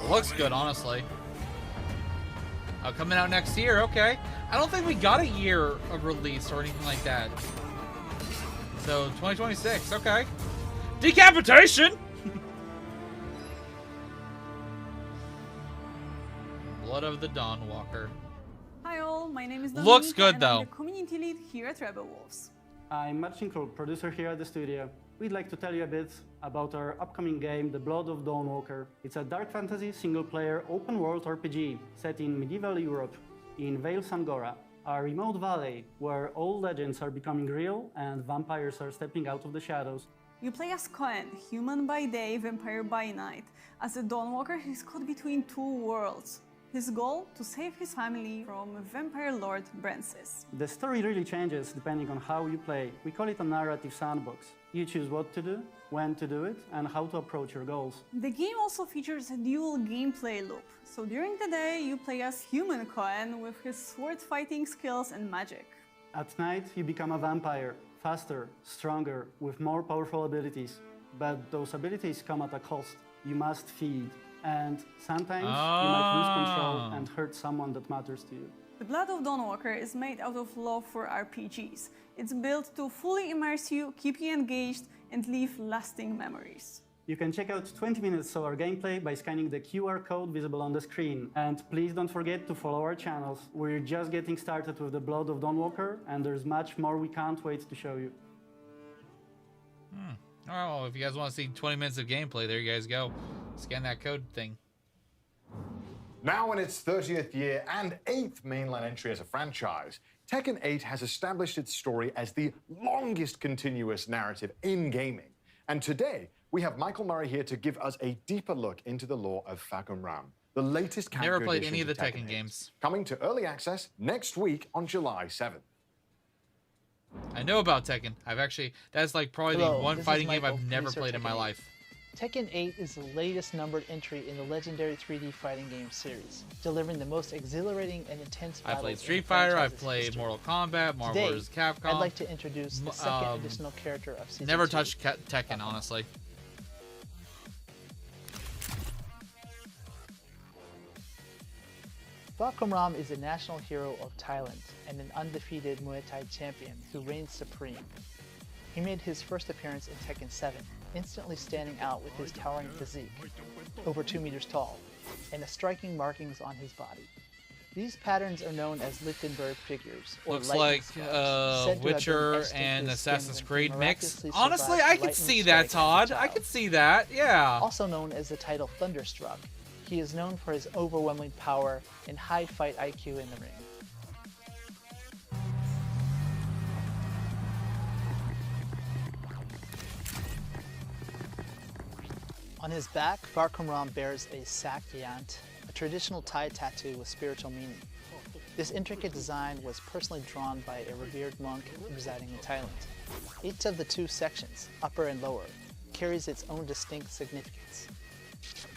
Speaker 1: you.
Speaker 2: Looks good, honestly. Coming out next year, okay. I don't think we got a year of release or anything like that. So, 2026, okay. Decapitation! Blood of the Dawnwalker.
Speaker 17: Hi all, my name is
Speaker 2: Looks
Speaker 17: Dominique,
Speaker 2: good,
Speaker 17: and
Speaker 2: though.
Speaker 17: I'm the community lead here at Rebel Wolves.
Speaker 18: I'm Marcin Kruk, producer here at the studio. We'd like to tell you a bit about our upcoming game, The Blood of Dawnwalker. It's a dark fantasy, single-player, open-world RPG set in medieval Europe, in Vale Sangora, a remote valley where old legends are becoming real and vampires are stepping out of the shadows.
Speaker 17: You play as Cohen, human by day, vampire by night. As a Dawnwalker, he's caught between two worlds. His goal? To save his family from vampire lord Brancis.
Speaker 18: The story really changes depending on how you play. We call it a narrative sandbox. You choose what to do, when to do it, and how to approach your goals.
Speaker 17: The game also features a dual gameplay loop. So during the day, you play as human Cohen with his sword fighting skills and magic.
Speaker 18: At night, you become a vampire, faster, stronger, with more powerful abilities. But those abilities come at a cost. You must feed. And sometimes you might lose control and hurt someone that matters to you.
Speaker 17: The Blood of Dawnwalker is made out of love for RPGs. It's built to fully immerse you, keep you engaged, and leave lasting memories.
Speaker 18: You can check out 20 minutes of our gameplay by scanning the QR code visible on the screen. And please don't forget to follow our channels. We're just getting started with The Blood of Dawnwalker, and there's much more we can't wait to show you.
Speaker 2: Oh, if you guys want to see 20 minutes of gameplay, there you guys go. Scan that code thing.
Speaker 4: Now in its 30th year and 8th mainline entry as a franchise, Tekken 8 has established its story as the longest continuous narrative in gaming. And today, we have Michael Murray here to give us a deeper look into the lore of Fahkumram, the latest character
Speaker 2: Never played
Speaker 4: addition
Speaker 2: any of
Speaker 4: to
Speaker 2: the Tekken
Speaker 4: 8,
Speaker 2: games.
Speaker 4: coming to early access next week on July 7th.
Speaker 2: I know about Tekken. That's like probably
Speaker 19: Hello,
Speaker 2: the one
Speaker 19: this is
Speaker 2: fighting game
Speaker 19: Michael,
Speaker 2: I've never
Speaker 19: producer
Speaker 2: played in my
Speaker 19: Tekken 8.
Speaker 2: life.
Speaker 19: Tekken 8 is the latest numbered entry in the legendary 3D fighting game series, delivering the most exhilarating and intense
Speaker 2: I
Speaker 19: battles
Speaker 2: played
Speaker 19: in
Speaker 2: Street
Speaker 19: the
Speaker 2: Fighter, I've
Speaker 19: franchise's
Speaker 2: played
Speaker 19: history.
Speaker 2: Mortal Kombat, Marvel
Speaker 19: Today,
Speaker 2: vs. Capcom.
Speaker 19: I'd like to introduce the second additional character of Season
Speaker 2: Never
Speaker 19: 2.
Speaker 2: touched Tekken, honestly.
Speaker 19: Fahkumram is a national hero of Thailand and an undefeated Muay Thai champion who reigns supreme. He made his first appearance in Tekken 7, instantly standing out with his towering physique, over 2 meters tall, and the striking markings on his body. These patterns are known as Lichtenberg figures, or
Speaker 2: Looks
Speaker 19: lightning
Speaker 2: like
Speaker 19: scars, said to have been
Speaker 2: Witcher
Speaker 19: etched into
Speaker 2: and
Speaker 19: his skin
Speaker 2: Assassin's
Speaker 19: when he
Speaker 2: Creed mix.
Speaker 19: miraculously
Speaker 2: Honestly,
Speaker 19: survived
Speaker 2: I
Speaker 19: a
Speaker 2: could
Speaker 19: lightning
Speaker 2: see that,
Speaker 19: strike as a
Speaker 2: Todd. I
Speaker 19: child.
Speaker 2: could see that, yeah.
Speaker 19: Also known as the title Thunderstruck, he is known for his overwhelming power and high fight IQ in the ring. On his back, Fahkumram bears a sak yant, a traditional Thai tattoo with spiritual meaning. This intricate design was personally drawn by a revered monk residing in Thailand. Each of the two sections, upper and lower, carries its own distinct significance.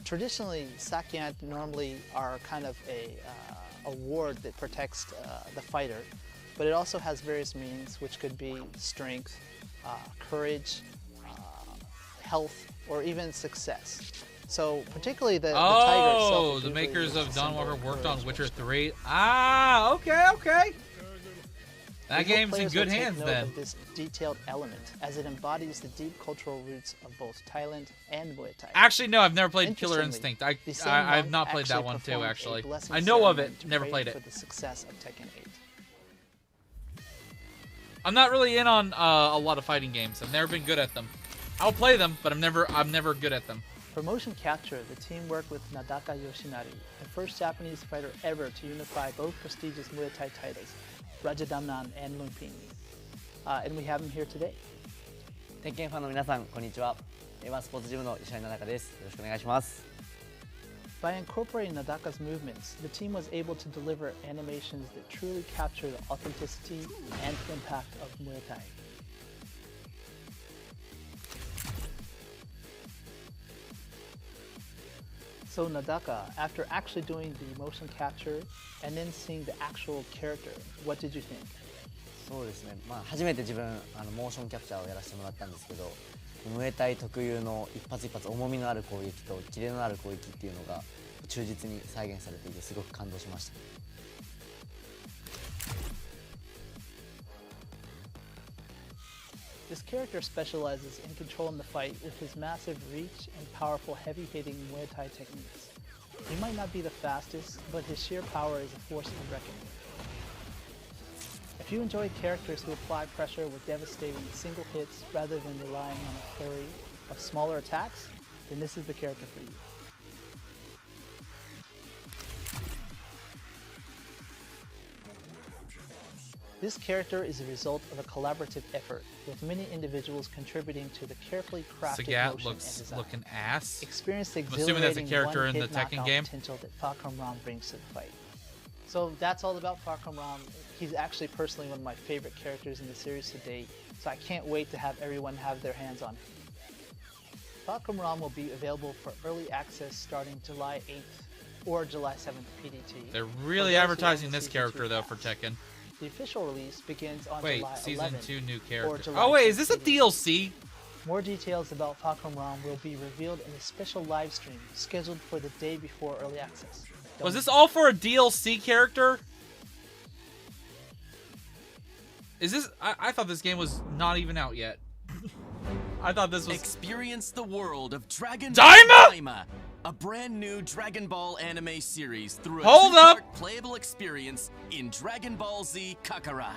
Speaker 19: Traditionally, Sakyant normally are kind of a ward that protects the fighter, but it also has various meanings, which could be strength, courage, health, or even success. So particularly the tiger itself.
Speaker 2: The makers of Dawnwalker worked on Witcher 3. Ah, okay. That game's in good hands then.
Speaker 19: Of this detailed element, as it embodies the deep cultural roots of both Thailand and Muay Thai.
Speaker 2: Actually, no, I've never played Killer Instinct. I've not played that one too, actually. I know of it, never played it.
Speaker 19: For the success of Tekken 8.
Speaker 2: I'm not really in on a lot of fighting games. I've never been good at them. I'll play them, but I'm never good at them.
Speaker 19: For motion capture, the team worked with Nadaka Yoshinari, the first Japanese fighter ever to unify both prestigious Muay Thai titles, Rajadamnan and Lumpini. And we have him here today.
Speaker 20: 鉄拳ファンの皆さん、こんにちは。エヴァスポーツジムの石原奈々です。よろしくお願いします。
Speaker 19: By incorporating Nadaka's movements, the team was able to deliver animations that truly capture the authenticity and impact of Muay Thai. So Nadaka, after actually doing the motion capture and then seeing the actual character, what did you think?
Speaker 20: そうですね。初めて自分モーションキャプチャーをやらせてもらったんですけど、ムエタイ特有の一発一発重みのある攻撃とキレのある攻撃っていうのが忠実に再現されていてすごく感動しました。
Speaker 19: This character specializes in controlling the fight with his massive reach and powerful heavy-hitting Muay Thai techniques. He might not be the fastest, but his sheer power is a force to reckon with. If you enjoy characters who apply pressure with devastating single hits rather than relying on a flurry of smaller attacks, then this is the character for you. This character is a result of a collaborative effort, with many individuals contributing to the carefully crafted
Speaker 2: Sagat
Speaker 19: motion
Speaker 2: looks
Speaker 19: and design.
Speaker 2: looking ass.
Speaker 19: Experience the
Speaker 2: I'm assuming that's a
Speaker 19: exhilarating
Speaker 2: character in the
Speaker 19: one-hit
Speaker 2: Tekken
Speaker 19: knockout
Speaker 2: game.
Speaker 19: potential that Fahkumram brings to the fight. So that's all about Fahkumram. He's actually personally one of my favorite characters in the series to date, so I can't wait to have everyone have their hands on him. Fahkumram will be available for early access starting July 8th or July 7th PDT.
Speaker 2: They're really advertising this character though for Tekken.
Speaker 19: The official release begins on
Speaker 2: Wait,
Speaker 19: July 11th.
Speaker 2: season 2 new
Speaker 19: or
Speaker 2: character.
Speaker 19: July
Speaker 2: Oh wait, is this a
Speaker 19: 10th.
Speaker 2: DLC?
Speaker 19: More details about Fahkumram will be revealed in a special live stream scheduled for the day before early access.
Speaker 2: Was this all for a DLC character? Is this? I thought this game was not even out yet. I thought this was.
Speaker 10: Experience the world of Dragon
Speaker 2: Daima!
Speaker 10: Ball Daima, a brand new Dragon Ball anime series through a
Speaker 2: Hold up!
Speaker 10: two-part playable experience in Dragon Ball Z Kakarot.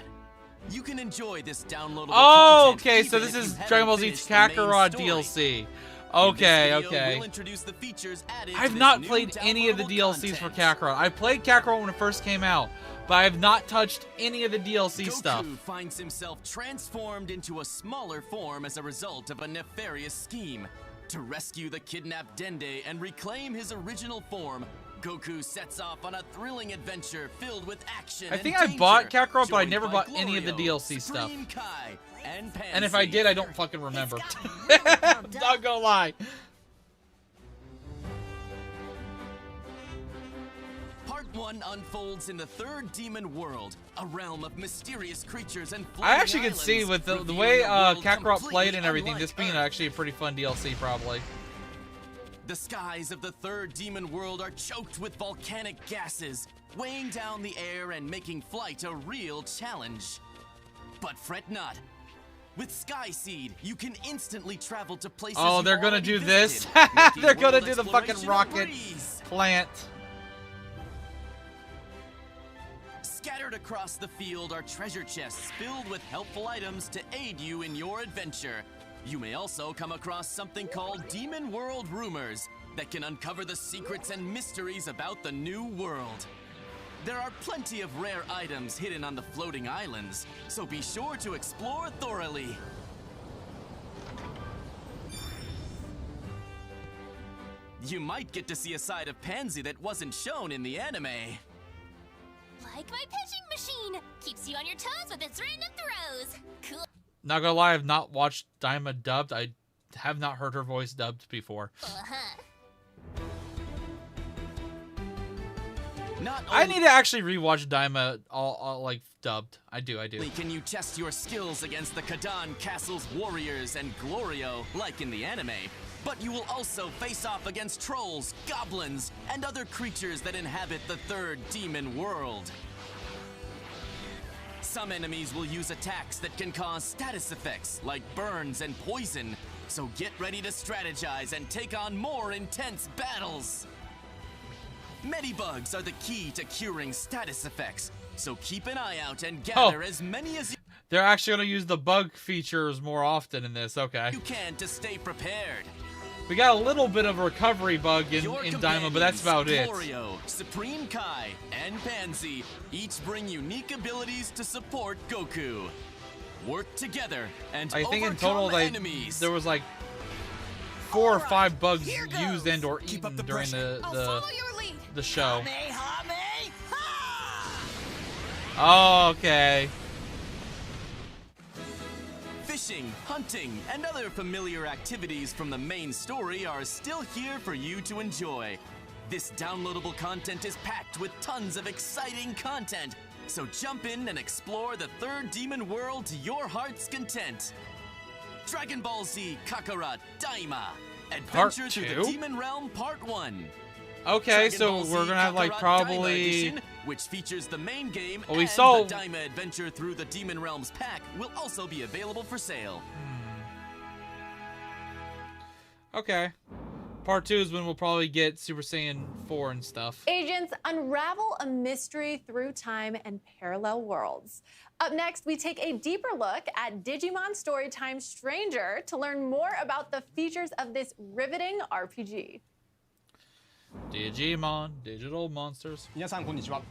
Speaker 10: You can enjoy this downloadable
Speaker 2: Oh,
Speaker 10: content
Speaker 2: okay. So
Speaker 10: even
Speaker 2: this
Speaker 10: if
Speaker 2: is
Speaker 10: you haven't
Speaker 2: Dragon Ball Z
Speaker 10: finished the main
Speaker 2: Kakarot
Speaker 10: story.
Speaker 2: DLC.
Speaker 10: In
Speaker 2: Okay,
Speaker 10: this video,
Speaker 2: okay.
Speaker 10: we'll introduce the features added to
Speaker 2: I've
Speaker 10: this
Speaker 2: not
Speaker 10: new
Speaker 2: played any of the
Speaker 10: downloadable
Speaker 2: DLCs for
Speaker 10: content.
Speaker 2: Kakarot. I played Kakarot when it first came out, but I have not touched any of the DLC
Speaker 10: Goku
Speaker 2: stuff.
Speaker 10: finds himself transformed into a smaller form as a result of a nefarious scheme. To rescue the kidnapped Dende and reclaim his original form, Goku sets off on a thrilling adventure filled with action
Speaker 2: I think
Speaker 10: and
Speaker 2: I bought
Speaker 10: danger,
Speaker 2: Kakarot, but I
Speaker 10: joined
Speaker 2: never
Speaker 10: by
Speaker 2: bought any of the
Speaker 10: Glorio,
Speaker 2: DLC stuff.
Speaker 10: Supreme Kai, and Pansy.
Speaker 2: And if I did, I don't fucking remember. Not gonna lie.
Speaker 10: Part 1 unfolds in the third demon world, a realm of mysterious creatures and
Speaker 2: I actually
Speaker 10: floating
Speaker 2: could see
Speaker 10: islands,
Speaker 2: with the
Speaker 10: revealing
Speaker 2: way
Speaker 10: a world
Speaker 2: Kakarot played
Speaker 10: completely
Speaker 2: and everything,
Speaker 10: unlike
Speaker 2: this being
Speaker 10: Earth.
Speaker 2: actually a pretty fun DLC probably.
Speaker 10: The skies of the third demon world are choked with volcanic gases, weighing down the air and making flight a real challenge. But fret not. With Sky Seed, you can instantly travel to places
Speaker 2: Oh,
Speaker 10: you've
Speaker 2: they're gonna
Speaker 10: already
Speaker 2: do this?
Speaker 10: visited, making
Speaker 2: They're gonna
Speaker 10: world
Speaker 2: do the fucking
Speaker 10: exploration a
Speaker 2: rocket
Speaker 10: breeze.
Speaker 2: plant.
Speaker 10: Scattered across the field are treasure chests filled with helpful items to aid you in your adventure. You may also come across something called Demon World Rumors that can uncover the secrets and mysteries about the new world. There are plenty of rare items hidden on the floating islands, so be sure to explore thoroughly. You might get to see a side of Pansy that wasn't shown in the anime.
Speaker 6: Like my pitching machine. Keeps you on your toes with its random throws. Cool.
Speaker 2: Not gonna lie, I've not watched Daima dubbed. I have not heard her voice dubbed before. I need to actually rewatch Daima all like dubbed. I do.
Speaker 10: Can you test your skills against the Kadan Castle's warriors and Glorio, like in the anime, but you will also face off against trolls, goblins, and other creatures that inhabit the third demon world. Some enemies will use attacks that can cause status effects like burns and poison, so get ready to strategize and take on more intense battles. Medibugs are the key to curing status effects, so keep an eye out and gather as many as
Speaker 2: They're actually going to use the bug features more often in this. Okay.
Speaker 10: you can to stay prepared.
Speaker 2: We got a little bit of a recovery bug in Daima, but that's about it.
Speaker 10: Glorio, Supreme Kai, and Pansy each bring unique abilities to support Goku. Work together and
Speaker 2: I think in
Speaker 10: overcome
Speaker 2: total
Speaker 10: enemies.
Speaker 2: there was like 4 or 5 bugs used and or eaten during the show. Oh, okay.
Speaker 10: Fishing, hunting, and other familiar activities from the main story are still here for you to enjoy. This downloadable content is packed with tons of exciting content, so jump in and explore the third demon world to your heart's content. Dragon Ball Z Kakarot Daima, Adventure through the Demon Realm Part 1.
Speaker 2: Okay,
Speaker 10: Dragon
Speaker 2: so
Speaker 10: Ball Z
Speaker 2: we're gonna have like
Speaker 10: Kakarot Daima
Speaker 2: probably.
Speaker 10: Edition, which features the main game
Speaker 2: Well, we
Speaker 10: and
Speaker 2: saw-
Speaker 10: the Daima Adventure through the Demon Realms pack will also be available for sale.
Speaker 2: Okay. Part 2 is when we'll probably get Super Saiyan 4 and stuff.
Speaker 3: Agents unravel a mystery through time and parallel worlds. Up next, we take a deeper look at Digimon Story Time Stranger to learn more about the features of this riveting RPG.
Speaker 2: Digimon, Digital Monsters.
Speaker 21: 皆さんこんにちは。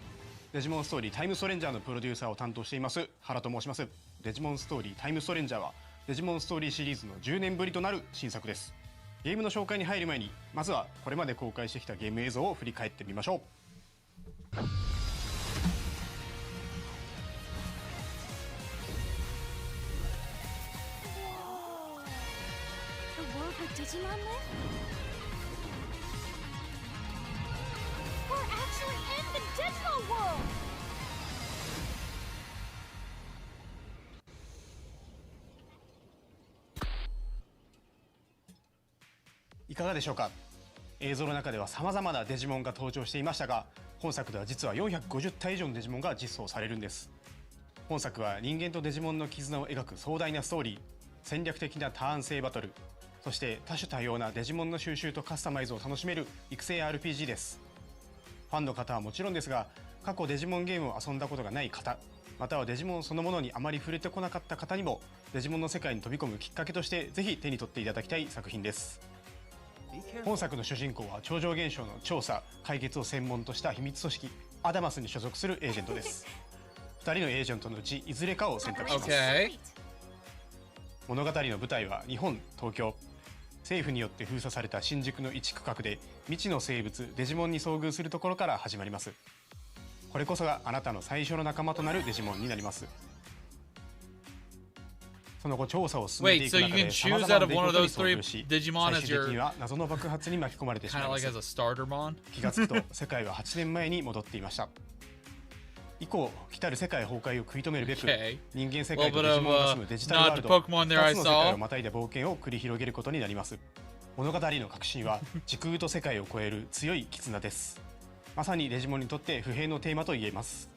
Speaker 21: デジモンストーリータイムストレンジャーのプロデューサーを担当しています原と申します。デジモンストーリータイムストレンジャーはデジモンストーリーシリーズの10年ぶりとなる新作です。ゲームの紹介に入る前にまずはこれまで公開してきたゲーム映像を振り返ってみましょう。
Speaker 6: The world where Digimon live? We're actually in the digital world!
Speaker 21: いかがでしょうか。映像の中では様々なデジモンが登場していましたが、本作では実は450体以上のデジモンが実装されるんです。本作は人間とデジモンの絆を描く壮大なストーリー、戦略的なターン制バトル、そして多種多様なデジモンの収集とカスタマイズを楽しめる育成 RPG です。ファンの方はもちろんですが、過去デジモンゲームを遊んだことがない方、またはデジモンそのものにあまり触れてこなかった方にもデジモンの世界に飛び込むきっかけとしてぜひ手に取っていただきたい作品です。本作の主人公は超常現象の調査・解決を専門とした秘密組織アダマスに所属するエージェントです。2人のエージェントのうちいずれかを選択します。物語の舞台は日本、東京。政府によって封鎖された新宿の一区画で未知の生物デジモンに遭遇するところから始まります。これこそがあなたの最初の仲間となるデジモンになります。その後調査を進めていく中で様々な出来事に遭遇し、最終的には謎の爆発に巻き込まれてしまいます。気がつくと世界は8年前に戻っていました。以降、来たる世界崩壊を食い止めるべく、人間世界とデジモンが住むデジタルワールド、2つの世界をまたいだ冒険を繰り広げることになります。物語の核心は時空と世界を超える強い絆です。まさにデジモンにとって不平のテーマと言えます。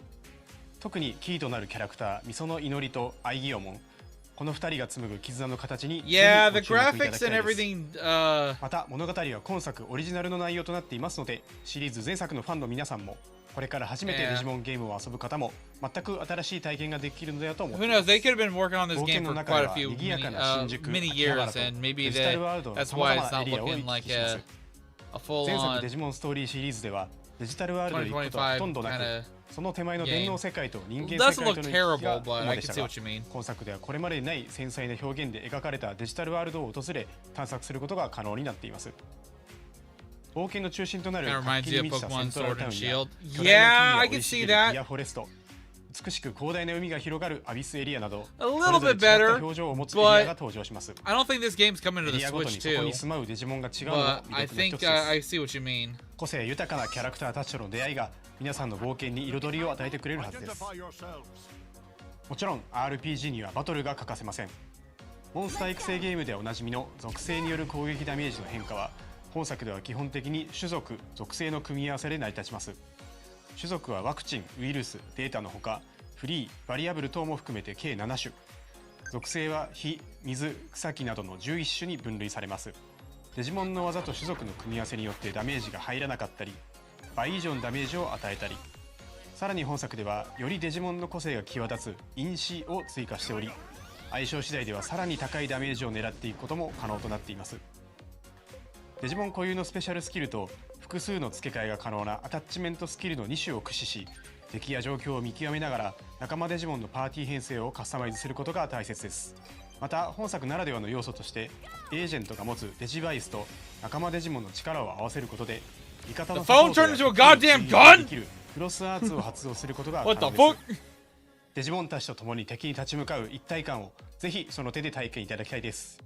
Speaker 21: 特にキーとなるキャラクター、ミソの祈りとアイギオモン、この2人が紡ぐ絆の形にぜひご注目いただきたいです。また物語は今作オリジナルの内容となっていますので、シリーズ前作のファンの皆さんもこれから初めてデジモンゲームを遊ぶ方も全く新しい体験ができるのだと思っています。
Speaker 2: Who knows? They could have been working on this game for quite a few many years, and maybe that's why it's not looking like a full-on
Speaker 21: 前作デジモンストーリーシリーズではデジタルワールドに行くことはほとんどなく、その手前の電脳世界と人間世界との行き来が主でしたが、今作ではこれまでにない繊細な表現で描かれたデジタルワールドを訪れ探索することが可能になっています。冒険の中心となる活気に満ちたセントラルタウンや巨大な木々が生い茂るディアフォレスト、美しく広大な海が広がるアビスエリアなど
Speaker 2: A little bit better,
Speaker 21: 表情を持つエリアが
Speaker 2: but
Speaker 21: 登場します
Speaker 2: I don't think this game's coming to
Speaker 21: エ
Speaker 2: the
Speaker 21: リアごと
Speaker 2: Switch
Speaker 21: にそこ
Speaker 2: too.
Speaker 21: に住まうデジモンが違うのも
Speaker 2: But
Speaker 21: 魅
Speaker 2: I
Speaker 21: 力の一
Speaker 2: think
Speaker 21: つで
Speaker 2: I
Speaker 21: す
Speaker 2: see what you mean.
Speaker 21: 個性豊かなキャラクターたちとの出会いが皆さんの冒険に彩りを与えてくれるはずですもちろん RPG にはバトルが欠かせませんモンスター育成ゲームでおなじみの属性による攻撃ダメージの変化は本作では基本的に種族・属性の組み合わせで成り立ちます種族はワクチン、ウイルス、データのほかフリー、バリアブル等も含めて計7種属性は火、水、草木などの11種に分類されますデジモンの技と種族の組み合わせによってダメージが入らなかったり倍以上のダメージを与えたりさらに本作ではよりデジモンの個性が際立つ因子を追加しており相性次第ではさらに高いダメージを狙っていくことも可能となっていますデジモン固有のスペシャルスキルと複数の付け替えが可能なアタッチメントスキルの2種を駆使し敵や状況を見極めながら仲間デジモンのパーティー編成をカスタマイズすることが大切ですまた本作ならではの要素としてエージェントが持つデジバイスと仲間デジモンの力を合わせることで味方のサポートやできるクロスアーツを発動することが可能ですデジモンたちと共に敵に立ち向かう一体感をぜひその手で体験いただきたいです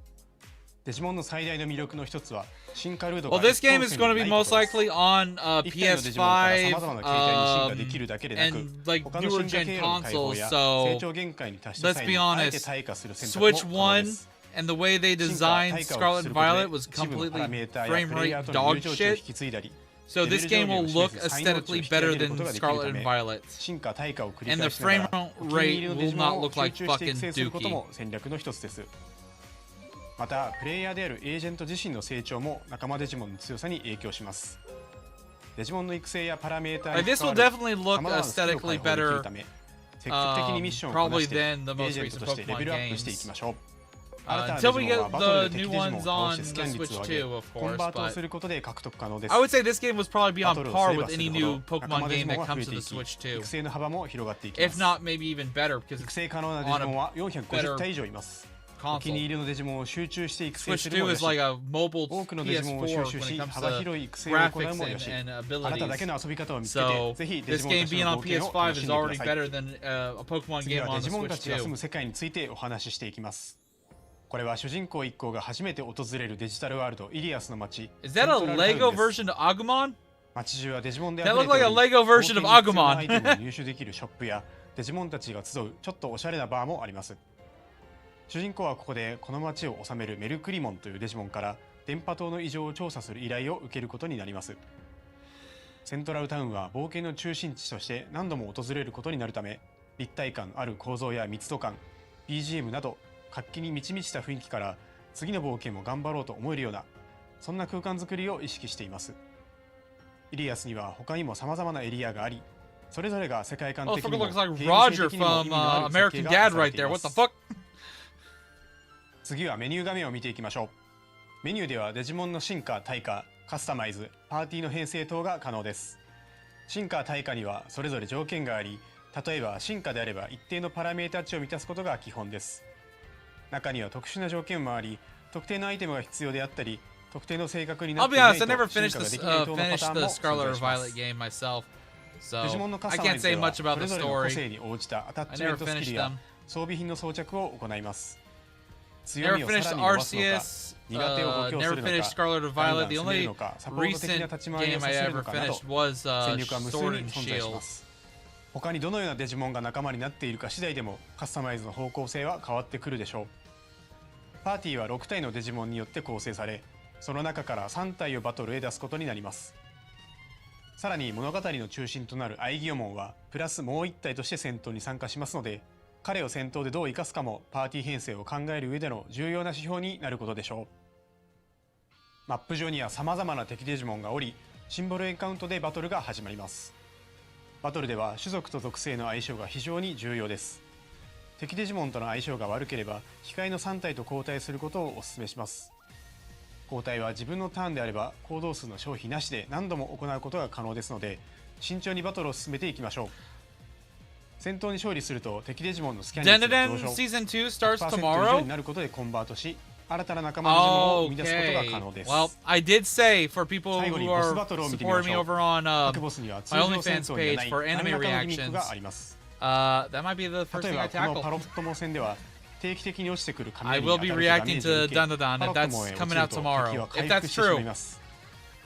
Speaker 21: デジモンの最大の魅力の一つは進化ルートが
Speaker 2: Well, this game is going to be most likely on PS5 and like newer gen consoles. So let's be honest, Switch 1 and the way they designed Scarlet and Violet was completely frame rate dog shit. So this game will look aesthetically better than Scarlet and Violet. And the frame rate will not look like fucking Dookie.
Speaker 21: またプレイヤーであるエージェント自身の成長も仲間デジモンの強さに影響しますデジモンの育成やパラメーターに関わる様々なスキルを解放できるため積極的にミッションをこなしてエージェントとしてレベルアップしていきましょう新たなデジモンはバトルで敵デジモンを倒してスキャン率を上げコンバートをすることで獲得可能です
Speaker 2: I would say this game was probably be on
Speaker 21: バトルを
Speaker 2: par
Speaker 21: すれば
Speaker 2: with
Speaker 21: す
Speaker 2: any
Speaker 21: るほ
Speaker 2: new
Speaker 21: ど
Speaker 2: Pokemon
Speaker 21: 仲間デジ
Speaker 2: game
Speaker 21: モン
Speaker 2: that
Speaker 21: は増
Speaker 2: comes
Speaker 21: え
Speaker 2: to
Speaker 21: て
Speaker 2: the
Speaker 21: いき
Speaker 2: Switch too.
Speaker 21: 育成の幅も広がっていき
Speaker 2: If
Speaker 21: ます
Speaker 2: not, maybe even better because
Speaker 21: 育
Speaker 2: it's
Speaker 21: 成可能なデジモンは450体以上いますお気に入りのデジモンを集中して育成するもよし
Speaker 2: Switch 2 is like a mobile
Speaker 21: 多くのデジモンを収
Speaker 2: PS4
Speaker 21: 集
Speaker 2: when
Speaker 21: し
Speaker 2: it comes
Speaker 21: 幅
Speaker 2: to
Speaker 21: 広い育成を行う
Speaker 2: graphics
Speaker 21: もよし
Speaker 2: and
Speaker 21: あなただけ
Speaker 2: abilities.
Speaker 21: の遊び方を見つけて
Speaker 2: So
Speaker 21: ぜひデ
Speaker 2: this
Speaker 21: ジモン
Speaker 2: game
Speaker 21: たち
Speaker 2: being
Speaker 21: の
Speaker 2: on
Speaker 21: 冒険を
Speaker 2: PS5
Speaker 21: 楽し
Speaker 2: is
Speaker 21: んでくだ
Speaker 2: already
Speaker 21: さい
Speaker 2: better than a Pokemon
Speaker 21: 次
Speaker 2: game
Speaker 21: は
Speaker 2: on
Speaker 21: デ
Speaker 2: the
Speaker 21: ジモンた
Speaker 2: Switch
Speaker 21: ちが住
Speaker 2: too.
Speaker 21: む世界についてお話ししていきますこれは主人公一行が初めて訪れるデジタルワールドイリアスの街
Speaker 2: Is that a Lego version of Agumon?
Speaker 21: 街中はデジモンで
Speaker 2: That
Speaker 21: 溢れ
Speaker 2: looked
Speaker 21: て
Speaker 2: like a
Speaker 21: おり
Speaker 2: Lego version of
Speaker 21: 冒険に必要な
Speaker 2: Agumon.
Speaker 21: アイテムを入手できるショップやデジモンたちが集うちょっとおしゃれなバーもあります主人公はここでこの街を治めるメルクリモンというデジモンから電波塔の異常を調査する依頼を受けることになりますセントラルタウンは冒険の中心地として何度も訪れることになるため立体感ある構造や密度感 BGM など活気に満ち満ちた雰囲気から次の冒険も頑張ろうと思えるようなそんな空間づくりを意識していますイリアスには他にも様々なエリアがありそれぞれが世界観
Speaker 2: Oh,
Speaker 21: 的
Speaker 2: it
Speaker 21: にも
Speaker 2: looks like
Speaker 21: ゲーム性
Speaker 2: Roger
Speaker 21: 的にも意
Speaker 2: from
Speaker 21: 味のある設
Speaker 2: American
Speaker 21: 計が
Speaker 2: Dad
Speaker 21: され
Speaker 2: right
Speaker 21: てい
Speaker 2: there.
Speaker 21: ま
Speaker 2: What
Speaker 21: す
Speaker 2: the fuck?
Speaker 21: 次はメニュー画面を見ていきましょうメニューではデジモンの進化退化カスタマイズパーティーの編成等が可能です進化退化にはそれぞれ条件があり例えば進化であれば一定のパラメータ値を満たすことが基本です中には特殊な条件もあり特定のアイテムが必要であったり特定の性格にな
Speaker 2: I'll
Speaker 21: ってい
Speaker 2: be
Speaker 21: ない
Speaker 2: honest,
Speaker 21: と
Speaker 2: I never
Speaker 21: 進
Speaker 2: finished
Speaker 21: 化がで
Speaker 2: the
Speaker 21: きない等のパターンも
Speaker 2: Scarlet or
Speaker 21: 存在しま
Speaker 2: Violet
Speaker 21: す
Speaker 2: game myself, so
Speaker 21: デジモンのカス
Speaker 2: I
Speaker 21: タマ
Speaker 2: can't
Speaker 21: イズ
Speaker 2: say
Speaker 21: では
Speaker 2: much about
Speaker 21: それ
Speaker 2: the
Speaker 21: ぞれの個
Speaker 2: story.
Speaker 21: 性に応じたアタッ
Speaker 2: I
Speaker 21: チメン
Speaker 2: never
Speaker 21: トスキ
Speaker 2: finished
Speaker 21: ルや
Speaker 2: them.
Speaker 21: 装備品の装着を行います強
Speaker 2: Never
Speaker 21: みをさら
Speaker 2: finished
Speaker 21: に伸ばすのか
Speaker 2: Arceus.
Speaker 21: 苦手を補強す
Speaker 2: Never
Speaker 21: るの
Speaker 2: finished
Speaker 21: か
Speaker 2: Scarlet or
Speaker 21: ガン
Speaker 2: Violet.
Speaker 21: ガン
Speaker 2: The
Speaker 21: 進める
Speaker 2: only
Speaker 21: のかサポート的な
Speaker 2: recent
Speaker 21: 立ち回りを
Speaker 2: game
Speaker 21: さ
Speaker 2: I
Speaker 21: せる
Speaker 2: ever
Speaker 21: のかなど
Speaker 2: finished was
Speaker 21: 戦力は無数
Speaker 2: Sword
Speaker 21: に
Speaker 2: and
Speaker 21: 存在し
Speaker 2: Shield.
Speaker 21: ます他にどのようなデジモンが仲間になっているか次第でもカスタマイズの方向性は変わってくるでしょうパーティーは6体のデジモンによって構成されその中から3体をバトルへ出すことになりますさらに物語の中心となるアイギオモンはプラスもう1体として戦闘に参加しますので彼を戦闘でどう生かすかもパーティー編成を考える上での重要な指標になることでしょうマップ上には様々な敵デジモンがおりシンボルエンカウントでバトルが始まりますバトルでは種族と属性の相性が非常に重要です敵デジモンとの相性が悪ければ控えの3体と交代することをお勧めします交代は自分のターンであれば行動数の消費なしで何度も行うことが可能ですので慎重にバトルを進めていきましょう戦闘に勝利すると敵デジモンのスキャン率が上昇
Speaker 2: Season 2 starts
Speaker 21: 100% 以上
Speaker 2: tomorrow.
Speaker 21: になることでコンバートし新たな仲間デジモンを生み出すことが可能です
Speaker 2: Well, I did say for people
Speaker 21: 最後に
Speaker 2: who
Speaker 21: ボス
Speaker 2: are
Speaker 21: バトルを見てみま
Speaker 2: supporting
Speaker 21: し
Speaker 2: me
Speaker 21: ょう
Speaker 2: over on
Speaker 21: 各ボスには通
Speaker 2: my
Speaker 21: 常戦
Speaker 2: OnlyFans
Speaker 21: 闘にはな
Speaker 2: page
Speaker 21: い
Speaker 2: for
Speaker 21: 何
Speaker 2: anime
Speaker 21: らかのギミック
Speaker 2: reactions.
Speaker 21: があります
Speaker 2: That might be the first
Speaker 21: 例え
Speaker 2: thing I
Speaker 21: ばこの
Speaker 2: tackle.
Speaker 21: パロットモ戦では定期的に落ちてくる
Speaker 2: I
Speaker 21: 雷に
Speaker 2: will
Speaker 21: 当
Speaker 2: be
Speaker 21: たるとダメ
Speaker 2: reacting
Speaker 21: ージを
Speaker 2: to
Speaker 21: 受け
Speaker 2: Dandadan
Speaker 21: パ
Speaker 2: if
Speaker 21: ロット
Speaker 2: that's
Speaker 21: モへ落
Speaker 2: coming
Speaker 21: ちる
Speaker 2: out
Speaker 21: と敵
Speaker 2: tomorrow.
Speaker 21: は
Speaker 2: If
Speaker 21: 回
Speaker 2: that's
Speaker 21: 復してしま
Speaker 2: true,
Speaker 21: います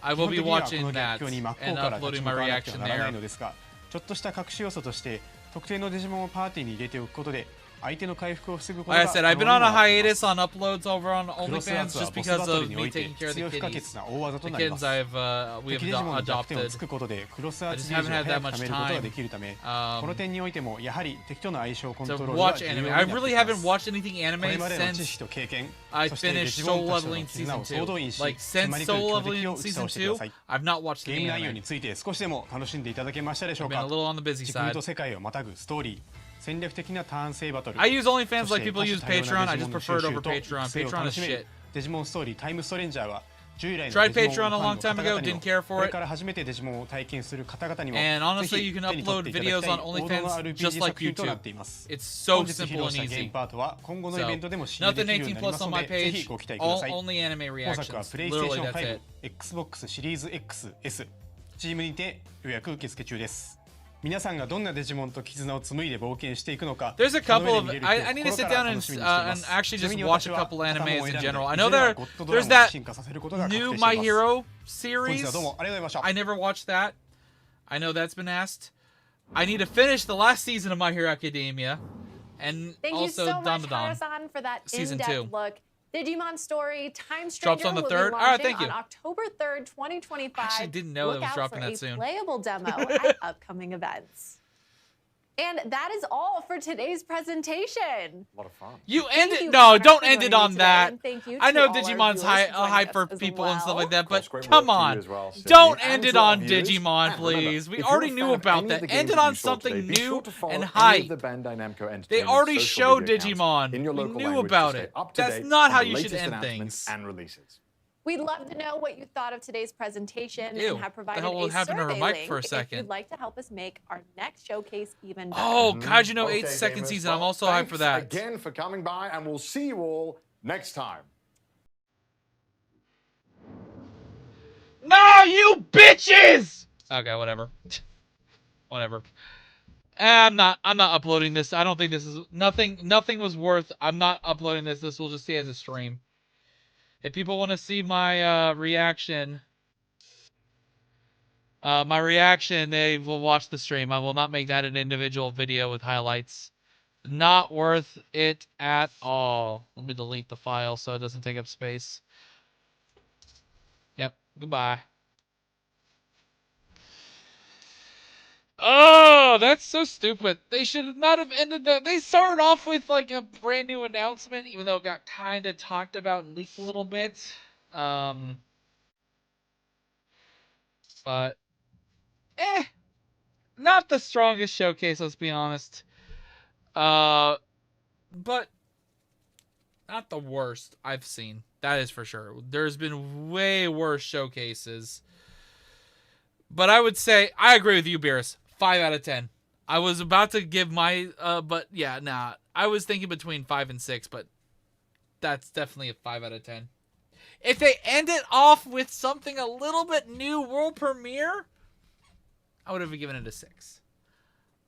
Speaker 2: I
Speaker 21: 基
Speaker 2: will
Speaker 21: 本
Speaker 2: be
Speaker 21: 的にはこ
Speaker 2: watching
Speaker 21: の
Speaker 2: that
Speaker 21: 逆境に真っ
Speaker 2: and
Speaker 21: 向から立
Speaker 2: uploading
Speaker 21: ち
Speaker 2: my
Speaker 21: 向かわなくて
Speaker 2: reaction
Speaker 21: はならない
Speaker 2: there.
Speaker 21: のですがちょっとした隠し要素として特定のデジモンをパーティーに入れておくことで相手の回復を防ぐこと
Speaker 2: Like
Speaker 21: が
Speaker 2: I said,
Speaker 21: 可
Speaker 2: I've
Speaker 21: 能
Speaker 2: been
Speaker 21: に
Speaker 2: on
Speaker 21: も
Speaker 2: a
Speaker 21: なっています
Speaker 2: hiatus on uploads over on
Speaker 21: クロスアー
Speaker 2: OnlyFans
Speaker 21: ツは
Speaker 2: just
Speaker 21: ボス
Speaker 2: because
Speaker 21: バトル
Speaker 2: of
Speaker 21: に
Speaker 2: me
Speaker 21: おいて
Speaker 2: taking care of the
Speaker 21: 必要不可
Speaker 2: kitties.
Speaker 21: 欠な大技と
Speaker 2: The
Speaker 21: なりま
Speaker 2: kittens
Speaker 21: す
Speaker 2: we
Speaker 21: 敵
Speaker 2: have
Speaker 21: デジモンの弱点を
Speaker 2: adopted.
Speaker 21: つくことでクロスア
Speaker 2: I
Speaker 21: ー
Speaker 2: just
Speaker 21: ツゲージ
Speaker 2: haven't
Speaker 21: を
Speaker 2: had
Speaker 21: 早
Speaker 2: that
Speaker 21: く
Speaker 2: much
Speaker 21: 貯めることが
Speaker 2: time
Speaker 21: できるためこの点においてもやはり敵との相性コント
Speaker 2: to
Speaker 21: ロールが
Speaker 2: watch
Speaker 21: 重要
Speaker 2: anime.
Speaker 21: に
Speaker 2: I
Speaker 21: なってき
Speaker 2: really
Speaker 21: ます
Speaker 2: haven't watched anything
Speaker 21: これ
Speaker 2: anime
Speaker 21: までの知
Speaker 2: since
Speaker 21: 識と経験
Speaker 2: I
Speaker 21: そしてデ
Speaker 2: finished
Speaker 21: ジモ
Speaker 2: Soul
Speaker 21: ンたちとの
Speaker 2: Leveling
Speaker 21: 絆
Speaker 2: Season
Speaker 21: を総動員
Speaker 2: 2.
Speaker 21: し
Speaker 2: Like
Speaker 21: 迫
Speaker 2: since
Speaker 21: り来る
Speaker 2: Soul
Speaker 21: 強敵
Speaker 2: Leveling
Speaker 21: を打ち
Speaker 2: Season
Speaker 21: 倒してくだ
Speaker 2: 2,
Speaker 21: さい
Speaker 2: I've not watched
Speaker 21: ゲー
Speaker 2: any
Speaker 21: ム内容
Speaker 2: anime.
Speaker 21: について少しでも楽しんでいただけましたでしょう
Speaker 2: I've been
Speaker 21: か
Speaker 2: a little on the busy
Speaker 21: 時空
Speaker 2: side.
Speaker 21: と世界をまたぐストーリー戦略的なターン制バトル
Speaker 2: I use OnlyFans
Speaker 21: そ
Speaker 2: like
Speaker 21: して
Speaker 2: people use
Speaker 21: 多種多様
Speaker 2: Patreon.
Speaker 21: な
Speaker 2: I
Speaker 21: デジ
Speaker 2: just
Speaker 21: モンの
Speaker 2: prefer it
Speaker 21: 収
Speaker 2: over
Speaker 21: 集と
Speaker 2: Patreon.
Speaker 21: 育成を
Speaker 2: Patreon
Speaker 21: 楽
Speaker 2: is
Speaker 21: しめ
Speaker 2: shit.
Speaker 21: るデジモンストーリータイムストレンジャーは従来の
Speaker 2: Tried
Speaker 21: デジモン
Speaker 2: Patreon a
Speaker 21: ファン
Speaker 2: long
Speaker 21: の
Speaker 2: time
Speaker 21: 方
Speaker 2: ago,
Speaker 21: 々に
Speaker 2: didn't
Speaker 21: も
Speaker 2: care
Speaker 21: こ
Speaker 2: for
Speaker 21: れ
Speaker 2: it.
Speaker 21: から初めてデジモンを体験する方々にも
Speaker 2: And
Speaker 21: ぜ
Speaker 2: honestly,
Speaker 21: ひ
Speaker 2: you can
Speaker 21: 手に取っ
Speaker 2: upload
Speaker 21: ていただき
Speaker 2: videos
Speaker 21: たい
Speaker 2: on
Speaker 21: 王道の
Speaker 2: OnlyFans
Speaker 21: RPG
Speaker 2: just
Speaker 21: 作
Speaker 2: like
Speaker 21: 品とな
Speaker 2: YouTube.
Speaker 21: っています
Speaker 2: It's so
Speaker 21: 本日披
Speaker 2: simple
Speaker 21: 露
Speaker 2: and
Speaker 21: したゲー
Speaker 2: easy.
Speaker 21: ムパートは今後のイベントでも使用
Speaker 2: Nothing
Speaker 21: できるように
Speaker 2: 18
Speaker 21: なりま
Speaker 2: plus
Speaker 21: す
Speaker 2: on
Speaker 21: の
Speaker 2: my
Speaker 21: でぜひ
Speaker 2: page.
Speaker 21: ご期待ください
Speaker 2: Only anime
Speaker 21: 本作は
Speaker 2: reactions.
Speaker 21: プレイステー
Speaker 2: Literally,
Speaker 21: ション
Speaker 2: that's it.
Speaker 21: 5、Xbox シリーズ XS、チームにて予約受付中です。皆さんがどんなデジモンと絆を紡いで冒険していくのか。
Speaker 2: There's a couple of. I need to
Speaker 21: 心
Speaker 2: sit
Speaker 21: から
Speaker 2: down
Speaker 21: 楽
Speaker 2: and
Speaker 21: しみにしていま
Speaker 2: and
Speaker 21: す
Speaker 2: actually
Speaker 21: ちな
Speaker 2: just
Speaker 21: みに
Speaker 2: watch
Speaker 21: 私
Speaker 2: a
Speaker 21: は
Speaker 2: couple
Speaker 21: 片方
Speaker 2: animes
Speaker 21: を選
Speaker 2: in
Speaker 21: んで
Speaker 2: general. I
Speaker 21: いず
Speaker 2: know
Speaker 21: れは
Speaker 2: there
Speaker 21: ゴッドドラ
Speaker 2: there's
Speaker 21: ゴンに
Speaker 2: that
Speaker 21: 進化させることが確定
Speaker 2: new
Speaker 21: してい
Speaker 2: My
Speaker 21: ます。
Speaker 2: Hero
Speaker 21: 本日
Speaker 2: series.
Speaker 21: はどうもありがとうございました。
Speaker 2: I never watched that. I know that's been asked. I need to finish the last season of My Hero Academia, and
Speaker 3: Thank you
Speaker 2: also
Speaker 3: so much,
Speaker 2: Dandadan.
Speaker 3: Harasan, for that
Speaker 2: Season
Speaker 3: in-depth
Speaker 2: 2.
Speaker 3: look. Digimon Story Time
Speaker 2: Drops
Speaker 3: Stranger
Speaker 2: on the
Speaker 3: will
Speaker 2: 3rd?
Speaker 3: be
Speaker 2: All right,
Speaker 3: launching
Speaker 2: thank you.
Speaker 3: on October 3rd, 2025.
Speaker 2: I actually didn't know
Speaker 3: Look
Speaker 2: it was
Speaker 3: out
Speaker 2: dropping
Speaker 3: for
Speaker 2: that
Speaker 3: a
Speaker 2: soon.
Speaker 3: playable demo at upcoming events. And that is all for today's presentation.
Speaker 4: A lot of fun.
Speaker 2: You
Speaker 3: Thank
Speaker 2: end
Speaker 3: you
Speaker 2: it. No,
Speaker 3: for
Speaker 2: don't end
Speaker 3: joining
Speaker 2: it
Speaker 3: me
Speaker 2: on
Speaker 3: today,
Speaker 2: that.
Speaker 3: and thank you
Speaker 2: I
Speaker 3: to
Speaker 2: know
Speaker 3: all our
Speaker 2: Digimon's
Speaker 3: viewers joining
Speaker 2: hype
Speaker 3: us
Speaker 2: for
Speaker 3: as
Speaker 2: people and stuff
Speaker 3: well.
Speaker 2: like that, but
Speaker 4: great
Speaker 2: come
Speaker 4: work to you
Speaker 2: on.
Speaker 4: as well, Sydney,
Speaker 2: Don't
Speaker 4: and
Speaker 2: end it
Speaker 4: to our
Speaker 2: on
Speaker 4: viewers.
Speaker 2: Digimon,
Speaker 4: And remember,
Speaker 2: please. We
Speaker 4: if you're
Speaker 2: already
Speaker 4: a
Speaker 2: knew
Speaker 4: fan of
Speaker 2: about
Speaker 4: any
Speaker 2: that.
Speaker 4: of the
Speaker 2: End
Speaker 4: games
Speaker 2: it
Speaker 4: that
Speaker 2: on
Speaker 4: you saw
Speaker 2: something
Speaker 4: today, be sure
Speaker 2: new
Speaker 4: to follow
Speaker 2: and
Speaker 4: any
Speaker 2: hype.
Speaker 4: of the Bandai Namco Entertainment
Speaker 2: They already
Speaker 4: social
Speaker 2: showed
Speaker 4: media accounts
Speaker 2: Digimon.
Speaker 4: in your
Speaker 2: We
Speaker 4: local
Speaker 2: knew
Speaker 4: language
Speaker 2: about
Speaker 4: to stay
Speaker 2: it.
Speaker 4: up to
Speaker 2: That's
Speaker 4: date
Speaker 2: not
Speaker 4: on
Speaker 2: how
Speaker 4: the
Speaker 2: you should
Speaker 4: latest
Speaker 2: end
Speaker 4: announcements
Speaker 2: things.
Speaker 4: and releases.
Speaker 3: We'd love to know what you thought of today's presentation
Speaker 2: Ew,
Speaker 3: and have provided
Speaker 2: the hell
Speaker 3: a
Speaker 2: happened to her
Speaker 3: survey
Speaker 2: mic
Speaker 3: link
Speaker 2: for a
Speaker 3: if
Speaker 2: second?
Speaker 3: you'd like to help us make our next showcase even better.
Speaker 2: Oh, God, you know,
Speaker 4: Okay,
Speaker 2: 8th second
Speaker 4: gamers.
Speaker 2: season. I'm
Speaker 4: Well,
Speaker 2: also hyped for that.
Speaker 4: thanks again for coming by, and we'll see you all next time.
Speaker 2: No, you bitches! Okay, whatever. Whatever. I'm not uploading this. I don't think this is nothing was worth. I'm not uploading this. This will just stay as a stream. If people want to see my reaction, they will watch the stream. I will not make that an individual video with highlights. Not worth it at all. Let me delete the file so it doesn't take up space. Yep. Goodbye. Oh, that's so stupid. They should not have ended that. They started off with like a brand new announcement, even though it got kind of talked about and leaked a little bit. But, not the strongest showcase, let's be honest. But not the worst I've seen. That is for sure. There's been way worse showcases. But I would say, I agree with you, Beerus. 5 out of 10. I was about to give my, but yeah, nah. I was thinking between 5 and 6, but that's definitely a 5 out of 10. If they end it off with something a little bit new, world premiere, I would have given it a 6.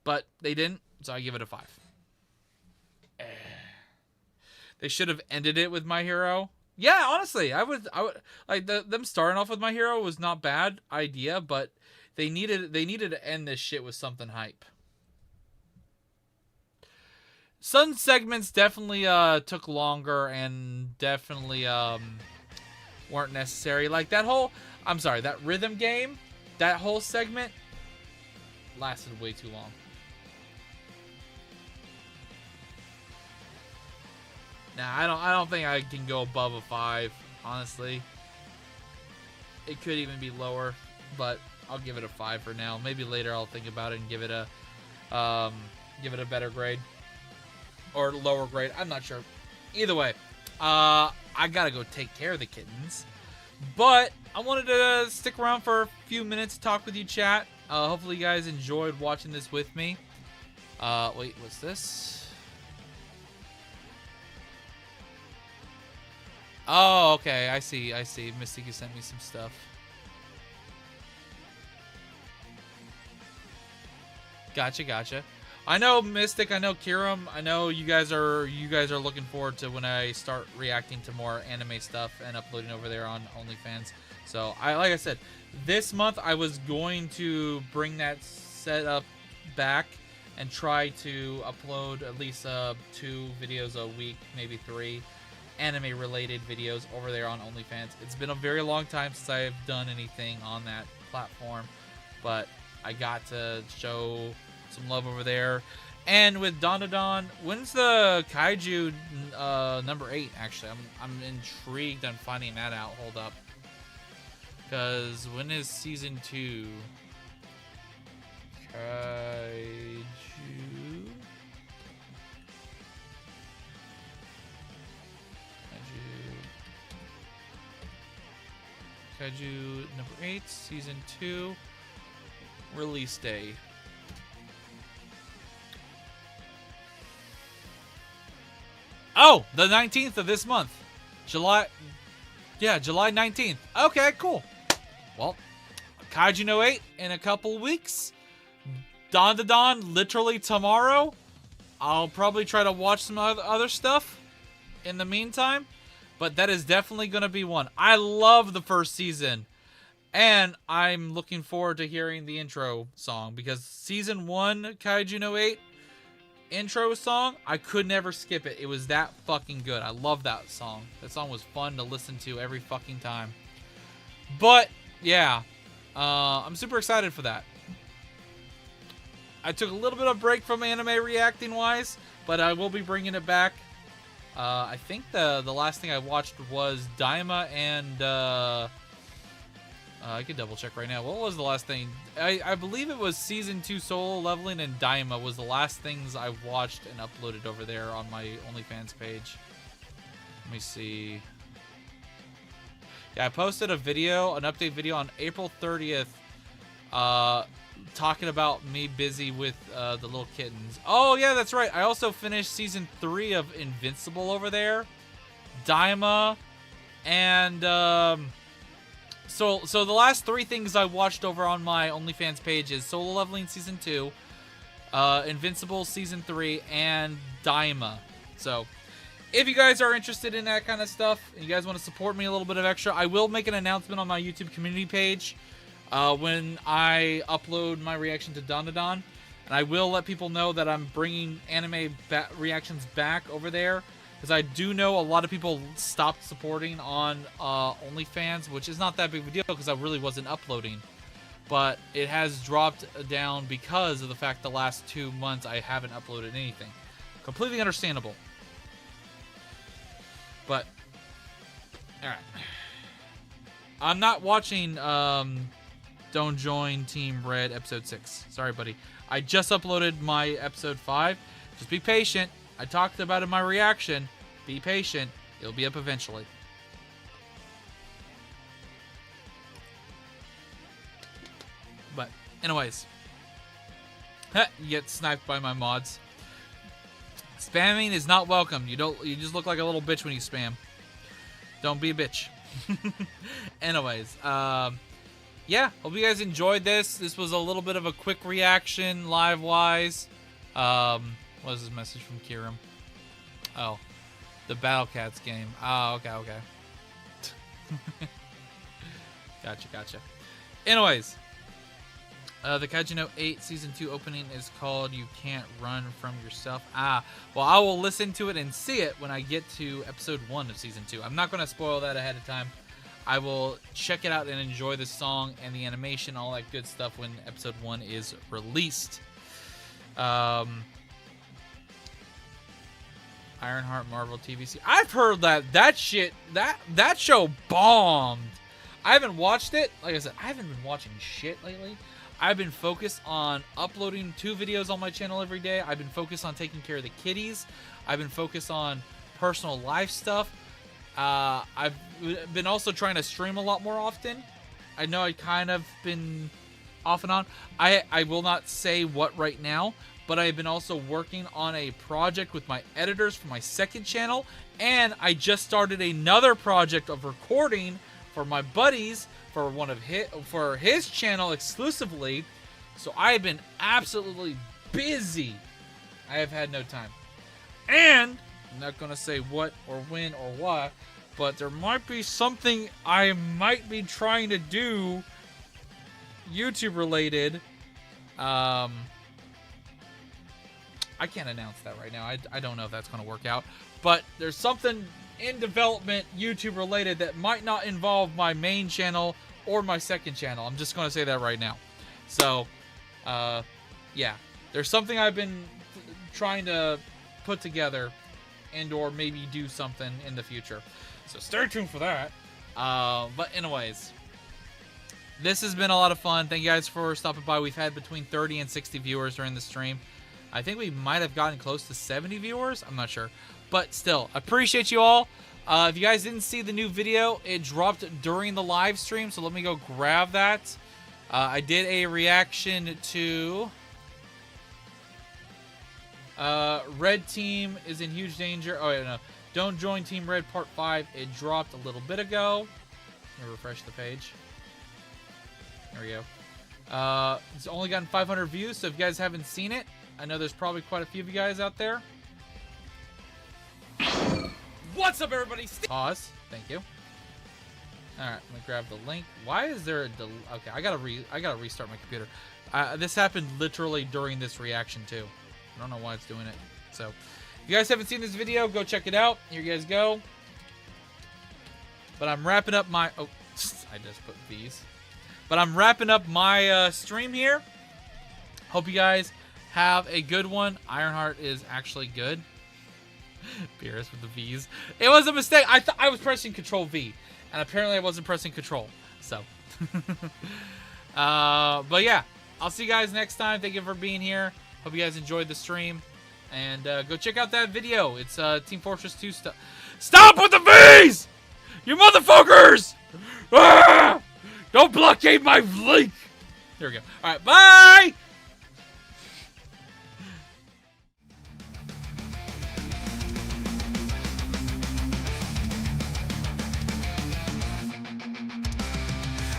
Speaker 2: But they didn't, so I give it a 5. They should have ended it with My Hero. Yeah, honestly, I would like them starting off with My Hero was not bad idea, but they needed to end this shit with something hype. Some segments definitely took longer and definitely weren't necessary. Like that whole that rhythm game, that whole segment lasted way too long. Nah, I don't think I can go above a 5, honestly. It could even be lower, but I'll give it a 5 for now. Maybe later I'll think about it and give it a better grade or lower grade. I'm not sure. Either way, I gotta go take care of the kittens. But I wanted to stick around for a few minutes to talk with you, chat. Hopefully you guys enjoyed watching this with me. Wait, what's this? Oh, okay. I see. Mystic, you sent me some stuff. Gotcha. I know Mystic, I know Kiram, I know you guys are looking forward to when I start reacting to more anime stuff and uploading over there on OnlyFans. So like I said, this month I was going to bring that setup back and try to upload at least 2 videos a week, maybe 3 anime related videos over there on OnlyFans. It's been a very long time since I've done anything on that platform, but I got to show some love over there. And with Dawn, when's the Kaiju number 8? Actually, I'm intrigued on finding that out. Hold up, because when is season 2? Kaiju number 8, season 2, release day. Oh, the 19th of this month. July 19th. Okay, cool. Well, Kaiju no 8 in a couple weeks. Dawn literally tomorrow. I'll probably try to watch some other stuff in the meantime, but that is definitely going to be one. I love the first season, and I'm looking forward to hearing the intro song, because season 1 Kaiju no 8 intro song, I could never skip it. It was that fucking good. I love that song. That song was fun to listen to every fucking time. But yeah, I'm super excited for that. I took a little bit of a break from anime reacting wise, but I will be bringing it back. I think the last thing I watched was Daima and I could double check right now. What was the last thing? I believe it was season 2 solo leveling, and Daima was the last things I watched and uploaded over there on my OnlyFans page. Let me see. Yeah, I posted a video, an update video on April 30th, talking about me busy with the little kittens. Oh yeah, that's right. I also finished season 3 of Invincible over there, Daima, and so the last 3 things I watched over on my OnlyFans page is Solo Leveling season 2, Invincible season 3, and Daima. So if you guys are interested in that kind of stuff and you guys want to support me a little bit of extra, I will make an announcement on my YouTube community page when I upload my reaction to Dawn, and I will let people know that I'm bringing anime reactions back over there, because I do know a lot of people stopped supporting on OnlyFans, which is not that big of a deal because I really wasn't uploading, but it has dropped down because of the fact the last 2 months I haven't uploaded anything. Completely understandable. But alright, I'm not watching Don't Join Team Red episode 6. Sorry, buddy. I just uploaded my episode 5. Just be patient. I talked about it in my reaction. Be patient. It'll be up eventually. But anyways, you get sniped by my mods. Spamming is not welcome. You just look like a little bitch when you spam. Don't be a bitch. Anyways, yeah, hope you guys enjoyed this. This was a little bit of a quick reaction, live-wise. What is this message from Kiram? Oh, the Battle Cats game. Oh, okay. Gotcha. Anyways, the Kaiju no 8 Season 2 opening is called You Can't Run From Yourself. Well, I will listen to it and see it when I get to Episode 1 of Season 2. I'm not going to spoil that ahead of time. I will check it out and enjoy the song and the animation, all that good stuff when Episode 1 is released. Ironheart Marvel TVC. I've heard that shit, that show bombed. I haven't watched it. Like I said, I haven't been watching shit lately. I've been focused on uploading 2 videos on my channel every day. I've been focused on taking care of the kitties. I've been focused on personal life stuff. I've been also trying to stream a lot more often. I know I kind of been off and on. I will not say what right now, but I've been also working on a project with my editors for my second channel, and I just started another project of recording for my buddies for his channel exclusively. So I've been absolutely busy I have had no time. And I'm not going to say what or when or what, but there might be something I might be trying to do YouTube related. I can't announce that right now. I don't know if that's going to work out. But there's something in development YouTube related that might not involve my main channel or my second channel. I'm just going to say that right now. So, yeah. There's something I've been trying to put together and or maybe do something in the future. So stay tuned for that. But anyways, this has been a lot of fun. Thank you guys for stopping by. We've had between 30 and 60 viewers during the stream. I think we might have gotten close to 70 viewers. I'm not sure. But still, appreciate you all. If you guys didn't see the new video, it dropped during the live stream. So let me go grab that. I did a reaction to... Red Team is in huge danger. Oh, yeah, no. Don't join Team Red Part 5. It dropped a little bit ago. Let me refresh the page. There we go. It's only gotten 500 views, so if you guys haven't seen it, I know there's probably quite a few of you guys out there. What's up, everybody? Pause. Thank you. All right, let me grab the link. Why is there a okay? I gotta restart my computer. This happened literally during this reaction too. I don't know why it's doing it. So, if you guys haven't seen this video, go check it out. Here you guys go. But I'm wrapping up my... Oh, I just put V's. But I'm wrapping up my stream here. Hope you guys have a good one. Ironheart is actually good. Beerus with the V's. It was a mistake. I thought I was pressing Control V. And apparently I wasn't pressing Control. So. But yeah. I'll see you guys next time. Thank you for being here. Hope you guys enjoyed the stream. And go check out that video. It's Team Fortress 2 stuff. Stop with the V's! You motherfuckers! Ah! Don't blockade my link! There we go. Alright, bye!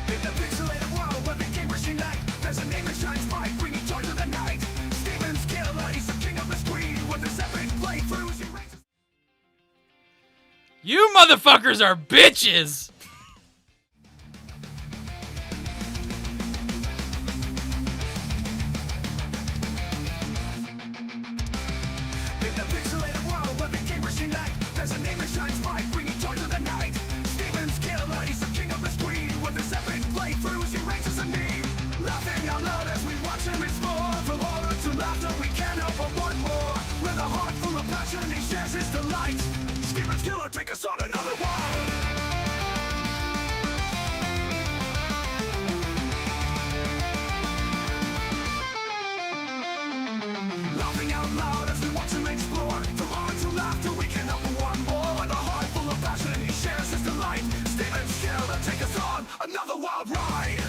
Speaker 1: In the pixelated world where the gamers unite, there's a name that shines bright, bringing joy to the night. Steven's killer, he's the king of the screen. With his epic playthroughs, he raises...
Speaker 2: You motherfuckers are bitches!
Speaker 1: In the pixelated world where the gamers unite, there's a name that shines bright, bringing joy to the night. Steven's killer, he's the king of the screen. With his epic playthroughs, he raises a knee. Laughing out loud as we watch him explore. From horror to laughter, we can't help but want more. With a heart full of passion, he shares his delight. Steven's killer, take us on another walk. Laughing out loud as we watch him explore. From horror to laughter, we can't help but want more. With a heart full of passion, he shares his delight. Steven's killer, take us on another wild ride.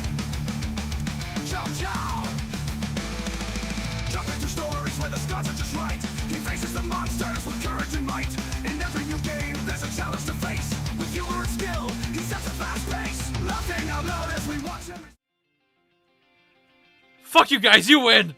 Speaker 1: Ciao, ciao. Jump into stories where the stars are just right. He faces the monsters with courage and might. In every new game, there's a challenge to face. With humor and skill, he sets a fast pace. Laughing out loud as we watch him.
Speaker 2: Fuck you guys, you win!